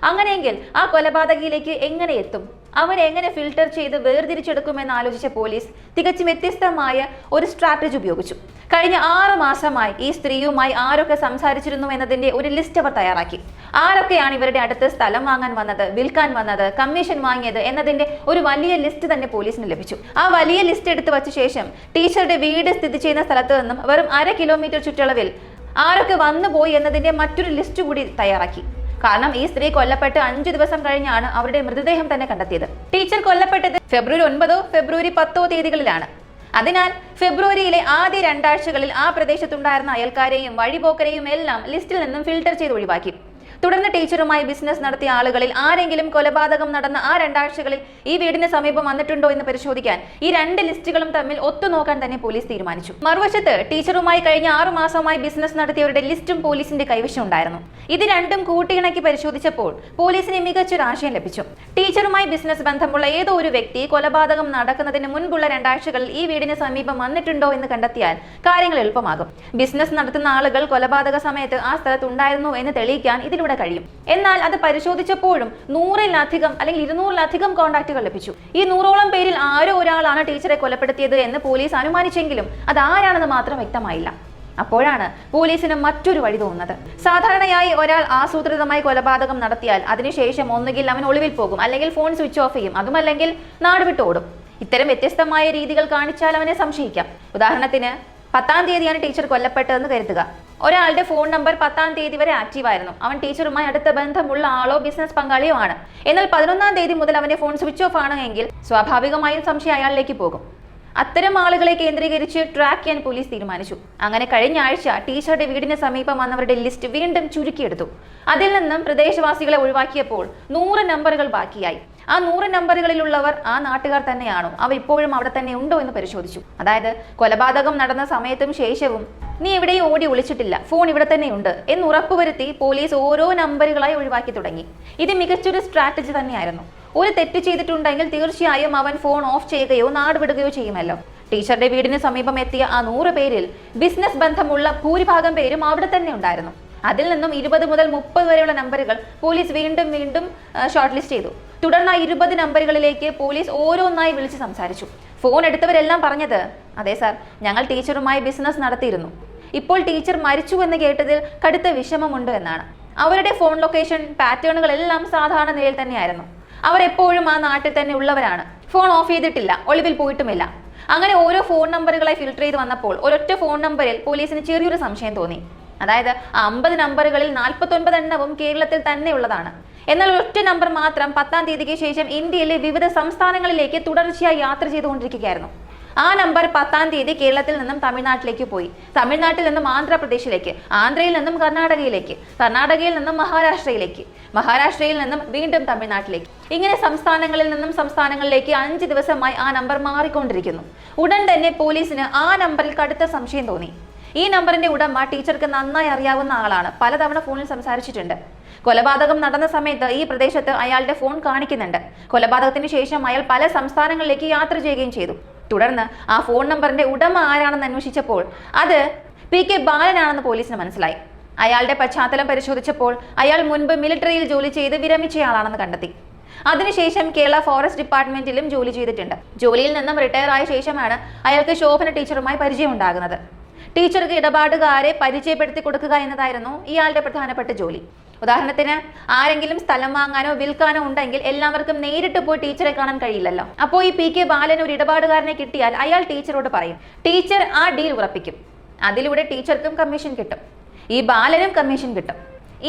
[SPEAKER 1] അങ്ങനെയെങ്കിൽ ആ കൊലപാതകിയിലേക്ക് എങ്ങനെ എത്തും? അവരെ എങ്ങനെ ഫിൽട്ടർ ചെയ്ത് വേർതിരിച്ചെടുക്കുമെന്ന് ആലോചിച്ച പോലീസ് തികച്ചും വ്യത്യസ്തമായ ഒരു സ്ട്രാറ്റജി ഉപയോഗിച്ചു. കഴിഞ്ഞ 6 മാസമായി ഈ സ്ത്രീയുമായി ആരൊക്കെ സംസാരിച്ചിരുന്നു എന്നതിന്റെ ഒരു ലിസ്റ്റ് അവർ തയ്യാറാക്കി. ആരൊക്കെയാണ് ഇവരുടെ അടുത്ത് സ്ഥലം വാങ്ങാൻ വന്നത്, വിൽക്കാൻ വന്നത്, കമ്മീഷൻ വാങ്ങിയത് എന്നതിന്റെ ഒരു വലിയ ലിസ്റ്റ് തന്നെ പോലീസിന് ലഭിച്ചു. ആ വലിയ ലിസ്റ്റ് എടുത്തു വച്ച ശേഷം ടീച്ചറുടെ വീട് സ്ഥിതി ചെയ്യുന്ന സ്ഥലത്ത് നിന്നും വെറും 1/2 കിലോമീറ്റർ ചുറ്റളവിൽ ആരൊക്കെ വന്നുപോയി എന്നതിന്റെ മറ്റൊരു ലിസ്റ്റ് കൂടി തയ്യാറാക്കി. കാരണം ഈ സ്ത്രീ കൊല്ലപ്പെട്ട് 5 ദിവസം കഴിഞ്ഞാണ് അവരുടെ മൃതദേഹം തന്നെ കണ്ടെത്തിയത്. ടീച്ചർ കൊല്ലപ്പെട്ടത് ഫെബ്രുവരി 9 ഫെബ്രുവരി 10 തീയതികളിലാണ്. അതിനാൽ ഫെബ്രുവരിയിലെ ആദ്യ 2 ആഴ്ചകളിൽ ആ പ്രദേശത്തുണ്ടായിരുന്ന അയൽക്കാരെയും വഴിപോക്കരെയും എല്ലാം ലിസ്റ്റിൽ നിന്നും ഫിൽട്ടർ ചെയ്ത് ഒഴിവാക്കി. തുടർന്ന് ടീച്ചറുമായി ബിസിനസ് നടത്തിയ ആളുകളിൽ ആരെങ്കിലും കൊലപാതകം നടന്ന ആ 2 ആഴ്ചകളിൽ ഈ വീടിന് സമീപം വന്നിട്ടുണ്ടോ എന്ന് പരിശോധിക്കാൻ ഈ 2 ലിസ്റ്റുകളും തമ്മിൽ ഒത്തുനോക്കാൻ തന്നെ പോലീസ് തീരുമാനിച്ചു. മറുവശത്ത് ടീച്ചറുമായി കഴിഞ്ഞ 6 മാസമായി ബിസിനസ് നടത്തിയവരുടെ ലിസ്റ്റും പോലീസിന്റെ കൈവശം ഉണ്ടായിരുന്നു. ഇത് രണ്ടും കൂട്ടിയിണക്കി പരിശോധിച്ചപ്പോൾ പോലീസിന് മികച്ചൊരു ആശയം ലഭിച്ചു. ടീച്ചറുമായി ബിസിനസ് ബന്ധമുള്ള ഏതോ ഒരു വ്യക്തി കൊലപാതകം നടക്കുന്നതിന് മുൻപുള്ള 2 ആഴ്ചകളിൽ ഈ വീടിന് സമീപം വന്നിട്ടുണ്ടോ എന്ന് കണ്ടെത്തിയാൽ കാര്യങ്ങൾ എളുപ്പമാകും. ബിസിനസ് നടത്തുന്ന ആളുകൾ കൊലപാതക സമയത്ത് ആ സ്ഥലത്തുണ്ടായിരുന്നു എന്ന് തെളിയിക്കാൻ ഇതിലൂടെ കഴിയും. എന്നാൽ അത് പരിശോധിച്ചപ്പോഴും 100-ലധികം അല്ലെങ്കിൽ 200-ലധികം കോൺടാക്റ്റുകൾ ലഭിച്ചു. ഈ 100ഓളം പേരിൽ ആരോ ഒരാളാണ് ടീച്ചറെ കൊലപ്പെടുത്തിയത് എന്ന് പോലീസ് അനുമാനിച്ചെങ്കിലും അത് ആരാണെന്ന് മാത്രം വ്യക്തമായില്ല. അപ്പോഴാണ് പോലീസിന് മറ്റൊരു വഴി തോന്നുന്നത്. സാധാരണയായി ഒരാൾ ആസൂത്രിതമായി കൊലപാതകം നടത്തിയാൽ അതിനുശേഷം ഒന്നുകിൽ അവൻ ഒളിവിൽ പോകും, അല്ലെങ്കിൽ ഫോൺ സ്വിച്ച് ഓഫ് ചെയ്യും, അതുമല്ലെങ്കിൽ നാട് വിട്ട് ഓടും. ഇത്തരം വ്യത്യസ്തമായ രീതികൾ കാണിച്ചാൽ അവനെ സംശയിക്കാം. ഉദാഹരണത്തിന് 10-ാം തീയതിയാണ് ടീച്ചർ കൊല്ലപ്പെട്ടതെന്ന് കരുതുക. ഒരാളുടെ ഫോൺ നമ്പർ 10-ാം തീയതി വരെ ആക്റ്റീവ് ആയിരുന്നു. അവൻ ടീച്ചറുമായി അടുത്ത ബന്ധമുള്ള ആളോ ബിസിനസ് പങ്കാളിയോ ആണ്. എന്നാൽ 11-ാം തീയതി മുതൽ അവന്റെ ഫോൺ സ്വിച്ച് ഓഫ് ആണ് എങ്കിൽ സ്വാഭാവികമായും സംശയം അയാളിലേക്ക് പോകും. അത്തരം ആളുകളെ കേന്ദ്രീകരിച്ച് ട്രാക്ക് ചെയ്യാൻ പോലീസ് തീരുമാനിച്ചു. അങ്ങനെ കഴിഞ്ഞ ആഴ്ച ടീച്ചറുടെ വീടിന് സമീപം വന്നവരുടെ ലിസ്റ്റ് വീണ്ടും ചുരുക്കിയെടുത്തു. അതിൽ നിന്നും പ്രദേശവാസികളെ ഒഴിവാക്കിയപ്പോൾ 100 നമ്പറുകൾ ബാക്കിയായി. ആ 100 നമ്പറുകളിലുള്ളവർ ആ നാട്ടുകാർ തന്നെയാണോ, അവ ഇപ്പോഴും അവിടെ തന്നെ ഉണ്ടോ എന്ന് പരിശോധിച്ചു. അതായത് കൊലപാതകം നടന്ന സമയത്തും ശേഷവും നീ എവിടെയും ഓടി ഒളിച്ചിട്ടില്ല, ഫോൺ ഇവിടെ തന്നെയുണ്ട് എന്ന് ഉറപ്പുവരുത്തി പോലീസ് ഓരോ നമ്പറുകളായി ഒഴിവാക്കി തുടങ്ങി. ഇത് മികച്ചൊരു സ്ട്രാറ്റജി തന്നെയായിരുന്നു. ഒരു തെറ്റ് ചെയ്തിട്ടുണ്ടെങ്കിൽ തീർച്ചയായും അവൻ ഫോൺ ഓഫ് ചെയ്യുകയോ നാടുവിടുകയോ ചെയ്യുമല്ലോ. ടീച്ചറുടെ വീടിന് സമീപം എത്തിയ ആ 100 പേരിൽ ബിസിനസ് ബന്ധമുള്ള ഭൂരിഭാഗം പേരും അവിടെ തന്നെ ഉണ്ടായിരുന്നു. അതിൽ നിന്നും 20 മുതൽ 30 വരെയുള്ള നമ്പറുകൾ പോലീസ് വീണ്ടും ഷോർട്ട് ലിസ്റ്റ് ചെയ്തു. തുടർന്ന് ആ 20 നമ്പറുകളിലേക്ക് പോലീസ് ഓരോന്നായി വിളിച്ച് സംസാരിച്ചു. ഫോൺ എടുത്തവരെല്ലാം പറഞ്ഞത്, അതെ സാർ, ഞങ്ങൾ ടീച്ചറുമായി ബിസിനസ് നടത്തിയിരുന്നു. ഇപ്പോൾ ടീച്ചർ മരിച്ചു എന്ന് കേട്ടതിൽ കടുത്ത വിഷമമുണ്ട് എന്നാണ്. അവരുടെ ഫോൺ ലൊക്കേഷൻ പാറ്റേണുകളെല്ലാം സാധാരണ നിലയിൽ തന്നെയായിരുന്നു. അവർ എപ്പോഴും ആ നാട്ടിൽ തന്നെ ഉള്ളവരാണ്. ഫോൺ ഓഫ് ചെയ്തിട്ടില്ല, ഒളിവിൽ പോയിട്ടുമില്ല. അങ്ങനെ ഓരോ ഫോൺ നമ്പറുകളായി ഫിൽട്ടർ ചെയ്ത് വന്നപ്പോൾ ഒരൊറ്റ ഫോൺ നമ്പറിൽ പോലീസിന് ചെറിയൊരു സംശയം തോന്നി. അതായത് 50 നമ്പറുകളിൽ 49 എണ്ണവും കേരളത്തിൽ തന്നെ ഉള്ളതാണ്. എന്നാൽ ഒറ്റ നമ്പർ മാത്രം 10-ാം തീയതിക്ക് ശേഷം ഇന്ത്യയിലെ വിവിധ സംസ്ഥാനങ്ങളിലേക്ക് തുടർച്ചയായി യാത്ര ചെയ്തുകൊണ്ടിരിക്കുകയായിരുന്നു. ആ നമ്പർ 10-ാം തീയതി കേരളത്തിൽ നിന്നും തമിഴ്നാട്ടിലേക്ക് പോയി, തമിഴ്നാട്ടിൽ നിന്നും ആന്ധ്രാപ്രദേശിലേക്ക്, ആന്ധ്രയിൽ നിന്നും കർണാടകയിലേക്ക്, കർണാടകയിൽ നിന്നും മഹാരാഷ്ട്രയിലേക്ക്, മഹാരാഷ്ട്രയിൽ നിന്നും വീണ്ടും തമിഴ്നാട്ടിലേക്ക്. ഇങ്ങനെ സംസ്ഥാനങ്ങളിൽ നിന്നും സംസ്ഥാനങ്ങളിലേക്ക് 5 ദിവസമായി ആ നമ്പർ മാറിക്കൊണ്ടിരിക്കുന്നു. ഉടൻ തന്നെ പോലീസിന് ആ നമ്പറിൽ കടുത്ത സംശയം തോന്നി. ഈ നമ്പറിന്റെ ഉടമ ടീച്ചർക്ക് നന്നായി അറിയാവുന്ന ആളാണ്, പലതവണ ഫോണിൽ സംസാരിച്ചിട്ടുണ്ട്. കൊലപാതകം നടന്ന സമയത്ത് ഈ പ്രദേശത്ത് അയാളുടെ ഫോൺ കാണിക്കുന്നുണ്ട്. കൊലപാതകത്തിന് ശേഷം അയാൾ പല സംസ്ഥാനങ്ങളിലേക്ക് യാത്ര ചെയ്യുകയും ചെയ്തു. തുടർന്ന് ആ ഫോൺ നമ്പറിന്റെ ഉടമ ആരാണെന്ന് അന്വേഷിച്ചപ്പോൾ അത് PK ബാലനാണെന്ന് പോലീസിന് മനസ്സിലായി. അയാളുടെ പശ്ചാത്തലം പരിശോധിച്ചപ്പോൾ അയാൾ മുൻപ് മിലിറ്ററിയിൽ ജോലി ചെയ്ത് വിരമിച്ചയാളാണെന്ന് കണ്ടെത്തി. അതിനുശേഷം കേരള ഫോറസ്റ്റ് ഡിപ്പാർട്ട്മെന്റിലും ജോലി ചെയ്തിട്ടുണ്ട്. ജോലിയിൽ നിന്നും റിട്ടയർ ആയ ശേഷമാണ് അയാൾക്ക് ശോഭന ടീച്ചറുമായി പരിചയമുണ്ടാകുന്നത്. ടീച്ചർക്ക് ഇടപാടുകാരെ പരിചയപ്പെടുത്തി കൊടുക്കുക എന്നതായിരുന്നു ഇയാളുടെ പ്രധാനപ്പെട്ട ജോലി. ഉദാഹരണത്തിന് ആരെങ്കിലും സ്ഥലം വാങ്ങാനോ വിൽക്കാനോ ഉണ്ടെങ്കിൽ എല്ലാവർക്കും നേരിട്ട് പോയി ടീച്ചറെ കാണാൻ കഴിയില്ലല്ലോ. അപ്പോൾ ഈ PK ബാലൻ ഒരു ഇടപാടുകാരനെ കിട്ടിയാൽ അയാൾ ടീച്ചറോട് പറയും, ടീച്ചർ ആ ഡീൽ ഉറപ്പിക്കും. അതിലൂടെ ടീച്ചർക്കും കമ്മീഷൻ കിട്ടും, ഈ ബാലനും കമ്മീഷൻ കിട്ടും.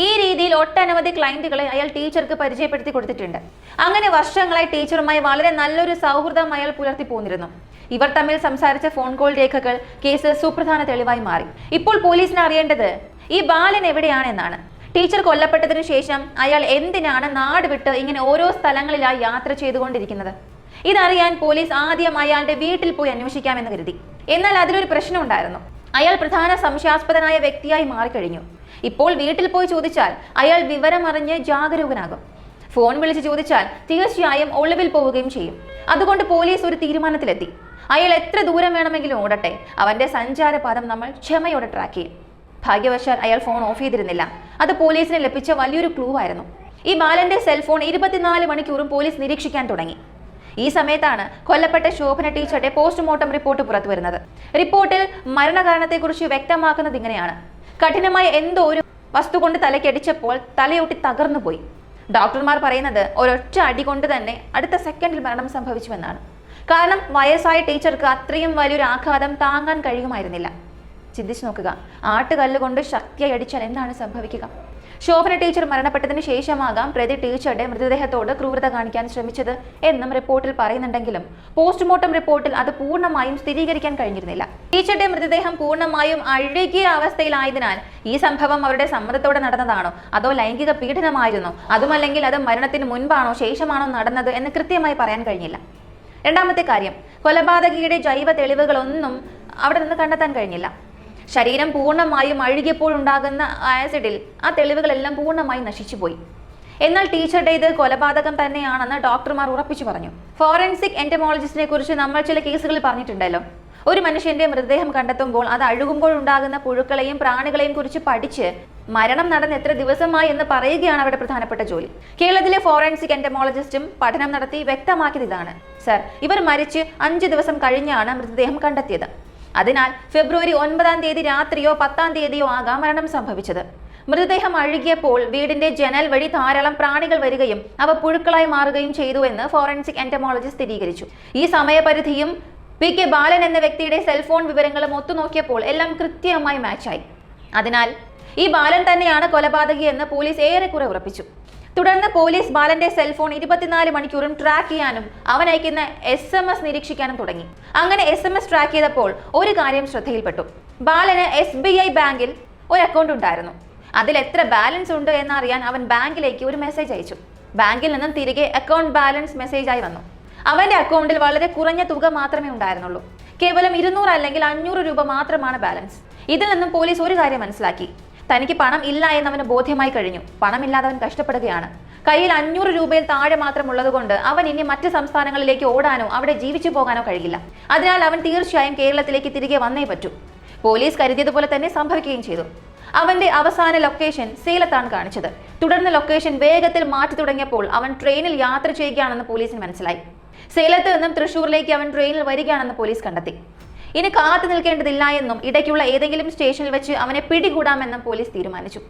[SPEAKER 1] ഈ രീതിയിൽ ഒട്ടനവധി ക്ലയന്റുകളെ അയാൾ ടീച്ചർക്ക് പരിചയപ്പെടുത്തി കൊടുത്തിട്ടുണ്ട്. അങ്ങനെ വർഷങ്ങളായി ടീച്ചറുമായി വളരെ നല്ലൊരു സൗഹൃദം അയാൾ പുലർത്തി പോന്നിരുന്നു. ഇവർ തമ്മിൽ സംസാരിച്ച ഫോൺ കോൾ രേഖകൾ കേസ് സുപ്രധാന തെളിവായി മാറി. ഇപ്പോൾ പോലീസിന് അറിയേണ്ടത് ഈ ബാലൻ എവിടെയാണെന്നാണ്. ടീച്ചർ കൊല്ലപ്പെട്ടതിനു ശേഷം അയാൾ എന്തിനാണ് നാട് വിട്ട് ഇങ്ങനെ ഓരോ സ്ഥലങ്ങളിലായി യാത്ര ചെയ്തുകൊണ്ടിരിക്കുന്നത്? ഇതറിയാൻ പോലീസ് ആദ്യം അയാളുടെ വീട്ടിൽ പോയി അന്വേഷിക്കാമെന്ന് കരുതി. എന്നാൽ അതിലൊരു പ്രശ്നം ഉണ്ടായിരുന്നു. അയാൾ പ്രധാന സംശയാസ്പദനായ വ്യക്തിയായി മാറിക്കഴിഞ്ഞു. ഇപ്പോൾ വീട്ടിൽ പോയി ചോദിച്ചാൽ അയാൾ വിവരമറിഞ്ഞ് ജാഗരൂകനാകും. ഫോൺ വിളിച്ച് ചോദിച്ചാൽ തീർച്ചയായും ഒളിവിൽ പോവുകയും ചെയ്യും. അതുകൊണ്ട് പോലീസ് ഒരു തീരുമാനത്തിലെത്തി. അയാൾ എത്ര ദൂരം വേണമെങ്കിലും ഓടട്ടെ, അവന്റെ സഞ്ചാരപാതം നമ്മൾ ക്ഷമയോടെ ട്രാക്ക് ചെയ്യും. ഭാഗ്യവശാൽ അയാൾ ഫോൺ ഓഫ് ചെയ്തിരുന്നില്ല. അത് പോലീസിന് ലഭിച്ച വലിയൊരു ക്ലൂ ആയിരുന്നു. ഈ ബാലന്റെ സെൽഫോൺ 24 മണിക്കൂറും പോലീസ് നിരീക്ഷിക്കാൻ തുടങ്ങി. ഈ സമയത്താണ് കൊല്ലപ്പെട്ട ശോഭന ടീച്ചറുടെ പോസ്റ്റ്മോർട്ടം റിപ്പോർട്ട് പുറത്തു വരുന്നത്. റിപ്പോർട്ടിൽ മരണകാരണത്തെക്കുറിച്ച് വ്യക്തമാക്കുന്നത് ഇങ്ങനെയാണ്: കഠിനമായ എന്തോ ഒരു വസ്തു കൊണ്ട് തലയ്ക്കടിച്ചപ്പോൾ തലയൊട്ടി തകർന്നു പോയി. ഡോക്ടർമാർ പറയുന്നത് ഒരൊറ്റ അടി കൊണ്ട് തന്നെ അടുത്ത സെക്കൻഡിൽ മരണം സംഭവിച്ചുവെന്നാണ്. കാരണം വയസ്സായ ടീച്ചർക്ക് അത്രയും വലിയൊരു ആഘാതം താങ്ങാൻ കഴിയുമായിരുന്നില്ല. ചിന്തിച്ചു നോക്കുക, ആട്ടുകല്ലുകൊണ്ട് ശക്തിയായി അടിച്ചാൽ എന്താണ് സംഭവിക്കുക? ശോഭന ടീച്ചർ മരണപ്പെട്ടതിന് ശേഷമാകാം പ്രതി ടീച്ചറുടെ മൃതദേഹത്തോട് ക്രൂരത കാണിക്കാൻ ശ്രമിച്ചത് എന്നും റിപ്പോർട്ടിൽ പറയുന്നുണ്ടെങ്കിലും പോസ്റ്റ്മോർട്ടം റിപ്പോർട്ടിൽ അത് പൂർണ്ണമായും സ്ഥിരീകരിക്കാൻ കഴിഞ്ഞിരുന്നില്ല. ടീച്ചറുടെ മൃതദേഹം പൂർണ്ണമായും അഴുകിയ അവസ്ഥയിലായതിനാൽ ഈ സംഭവം അവരുടെ സമ്മതത്തോടെ നടന്നതാണോ അതോ ലൈംഗിക പീഡനമായിരുന്നോ, അതുമല്ലെങ്കിൽ അത് മരണത്തിന് മുൻപാണോ ശേഷമാണോ നടന്നത് എന്ന് കൃത്യമായി പറയാൻ കഴിഞ്ഞില്ല. രണ്ടാമത്തെ കാര്യം, കൊലപാതകിയുടെ ജൈവ തെളിവുകളൊന്നും അവിടെ നിന്ന് കണ്ടെത്താൻ കഴിഞ്ഞില്ല. ശരീരം പൂർണ്ണമായും അഴുകിയപ്പോൾ ഉണ്ടാകുന്ന ആസിഡിൽ ആ തെളിവുകളെല്ലാം പൂർണ്ണമായും നശിച്ചുപോയി. എന്നാൽ ടീച്ചറുടേത് കൊലപാതകം തന്നെയാണെന്ന് ഡോക്ടർമാർ ഉറപ്പിച്ചു പറഞ്ഞു. ഫോറൻസിക് എന്റമോളജിസ്റ്റിനെ കുറിച്ച് നമ്മൾ ചില കേസുകളിൽ പറഞ്ഞിട്ടുണ്ടല്ലോ. ഒരു മനുഷ്യന്റെ മൃതദേഹം കണ്ടെത്തുമ്പോൾ അത് അഴുകുമ്പോൾ ഉണ്ടാകുന്ന പുഴുക്കളെയും പ്രാണികളെയും കുറിച്ച് പഠിച്ച് മരണം നടന്ന് എത്ര ദിവസമായി എന്ന് പറയുകയാണ് അവരുടെ പ്രധാനപ്പെട്ട ജോലി. കേരളത്തിലെ ഫോറൻസിക് എന്റമോളജിസ്റ്റും പഠനം നടത്തി വ്യക്തമാക്കിയത് ഇതാണ്: സർ, ഇവർ മരിച്ച് 5 ദിവസം കഴിഞ്ഞാണ് മൃതദേഹം കണ്ടെത്തിയത്. അതിനാൽ ഫെബ്രുവരി 9-ാം തീയതി രാത്രിയോ 10-ാം തീയതിയോ ആകാം മരണം സംഭവിച്ചത്. മൃതദേഹം അഴുകിയപ്പോൾ വീടിന്റെ ജനൽ വഴി ധാരാളം പ്രാണികൾ വരികയും അവ പുഴുക്കളായി മാറുകയും ചെയ്തു എന്ന് ഫോറൻസിക് എന്റമോളജിസ്റ്റ് സ്ഥിരീകരിച്ചു. ഈ സമയപരിധിയും PK ബാലൻ എന്ന വ്യക്തിയുടെ സെൽഫോൺ വിവരങ്ങളും ഒത്തുനോക്കിയപ്പോൾ എല്ലാം കൃത്യമായി മാച്ചായി. അതിനാൽ ഈ ബാലൻ തന്നെയാണ് കൊലപാതകി എന്ന് പോലീസ് ഏറെക്കുറെ ഉറപ്പിച്ചു. തുടർന്ന് പോലീസ് ബാലന്റെ സെൽഫോൺ 24 മണിക്കൂറും ട്രാക്ക് ചെയ്യാനും അവൻ അയക്കുന്ന SMS നിരീക്ഷിക്കാനും തുടങ്ങി. അങ്ങനെ SMS ട്രാക്ക് ചെയ്തപ്പോൾ ഒരു കാര്യം ശ്രദ്ധയിൽപ്പെട്ടു. ബാലന് SBI ബാങ്കിൽ ഒരു അക്കൗണ്ട് ഉണ്ടായിരുന്നു. അതിൽ എത്ര ബാലൻസ് ഉണ്ട് എന്നറിയാൻ അവൻ ബാങ്കിലേക്ക് ഒരു മെസ്സേജ് അയച്ചു. ബാങ്കിൽ നിന്നും തിരികെ അക്കൗണ്ട് ബാലൻസ് മെസ്സേജായി വന്നു. അവന്റെ അക്കൗണ്ടിൽ വളരെ കുറഞ്ഞ തുക മാത്രമേ ഉണ്ടായിരുന്നുള്ളൂ. കേവലം 200 അല്ലെങ്കിൽ 500 രൂപ മാത്രമാണ് ബാലൻസ്. ഇതിൽ നിന്നും പോലീസ് ഒരു കാര്യം മനസ്സിലാക്കി: തനിക്ക് പണം ഇല്ല എന്നവന് ബോധ്യമായി കഴിഞ്ഞു. പണമില്ലാതവൻ കഷ്ടപ്പെടുകയാണ്. കയ്യിൽ 500 രൂപയിൽ താഴെ മാത്രം ഉള്ളതുകൊണ്ട് അവൻ ഇനി മറ്റ് സംസ്ഥാനങ്ങളിലേക്ക് ഓടാനോ അവിടെ ജീവിച്ചു പോകാനോ കഴിയില്ല. അതിനാൽ അവൻ തീർച്ചയായും കേരളത്തിലേക്ക് തിരികെ വന്നേ പറ്റൂ. പോലീസ് കരുതിയതുപോലെ തന്നെ സംഭവിക്കുകയും ചെയ്തു. അവന്റെ അവസാന ലൊക്കേഷൻ സേലത്താണ് കാണിച്ചത്. തുടർന്ന് ലൊക്കേഷൻ വേഗത്തിൽ മാറ്റി തുടങ്ങിയപ്പോൾ അവൻ ട്രെയിനിൽ യാത്ര ചെയ്യുകയാണെന്ന് പോലീസിന് മനസ്സിലായി. സേലത്ത് നിന്നും തൃശൂരിലേക്ക് അവൻ ട്രെയിനിൽ വരികയാണെന്ന് പോലീസ് കണ്ടെത്തി. ഇനി കാത്തു നിൽക്കേണ്ടതില്ല എന്നും ഇടയ്ക്കുള്ള ഏതെങ്കിലും സ്റ്റേഷനിൽ വെച്ച് അവനെ പിടികൂടാമെന്നും പോലീസ് തീരുമാനിച്ചു.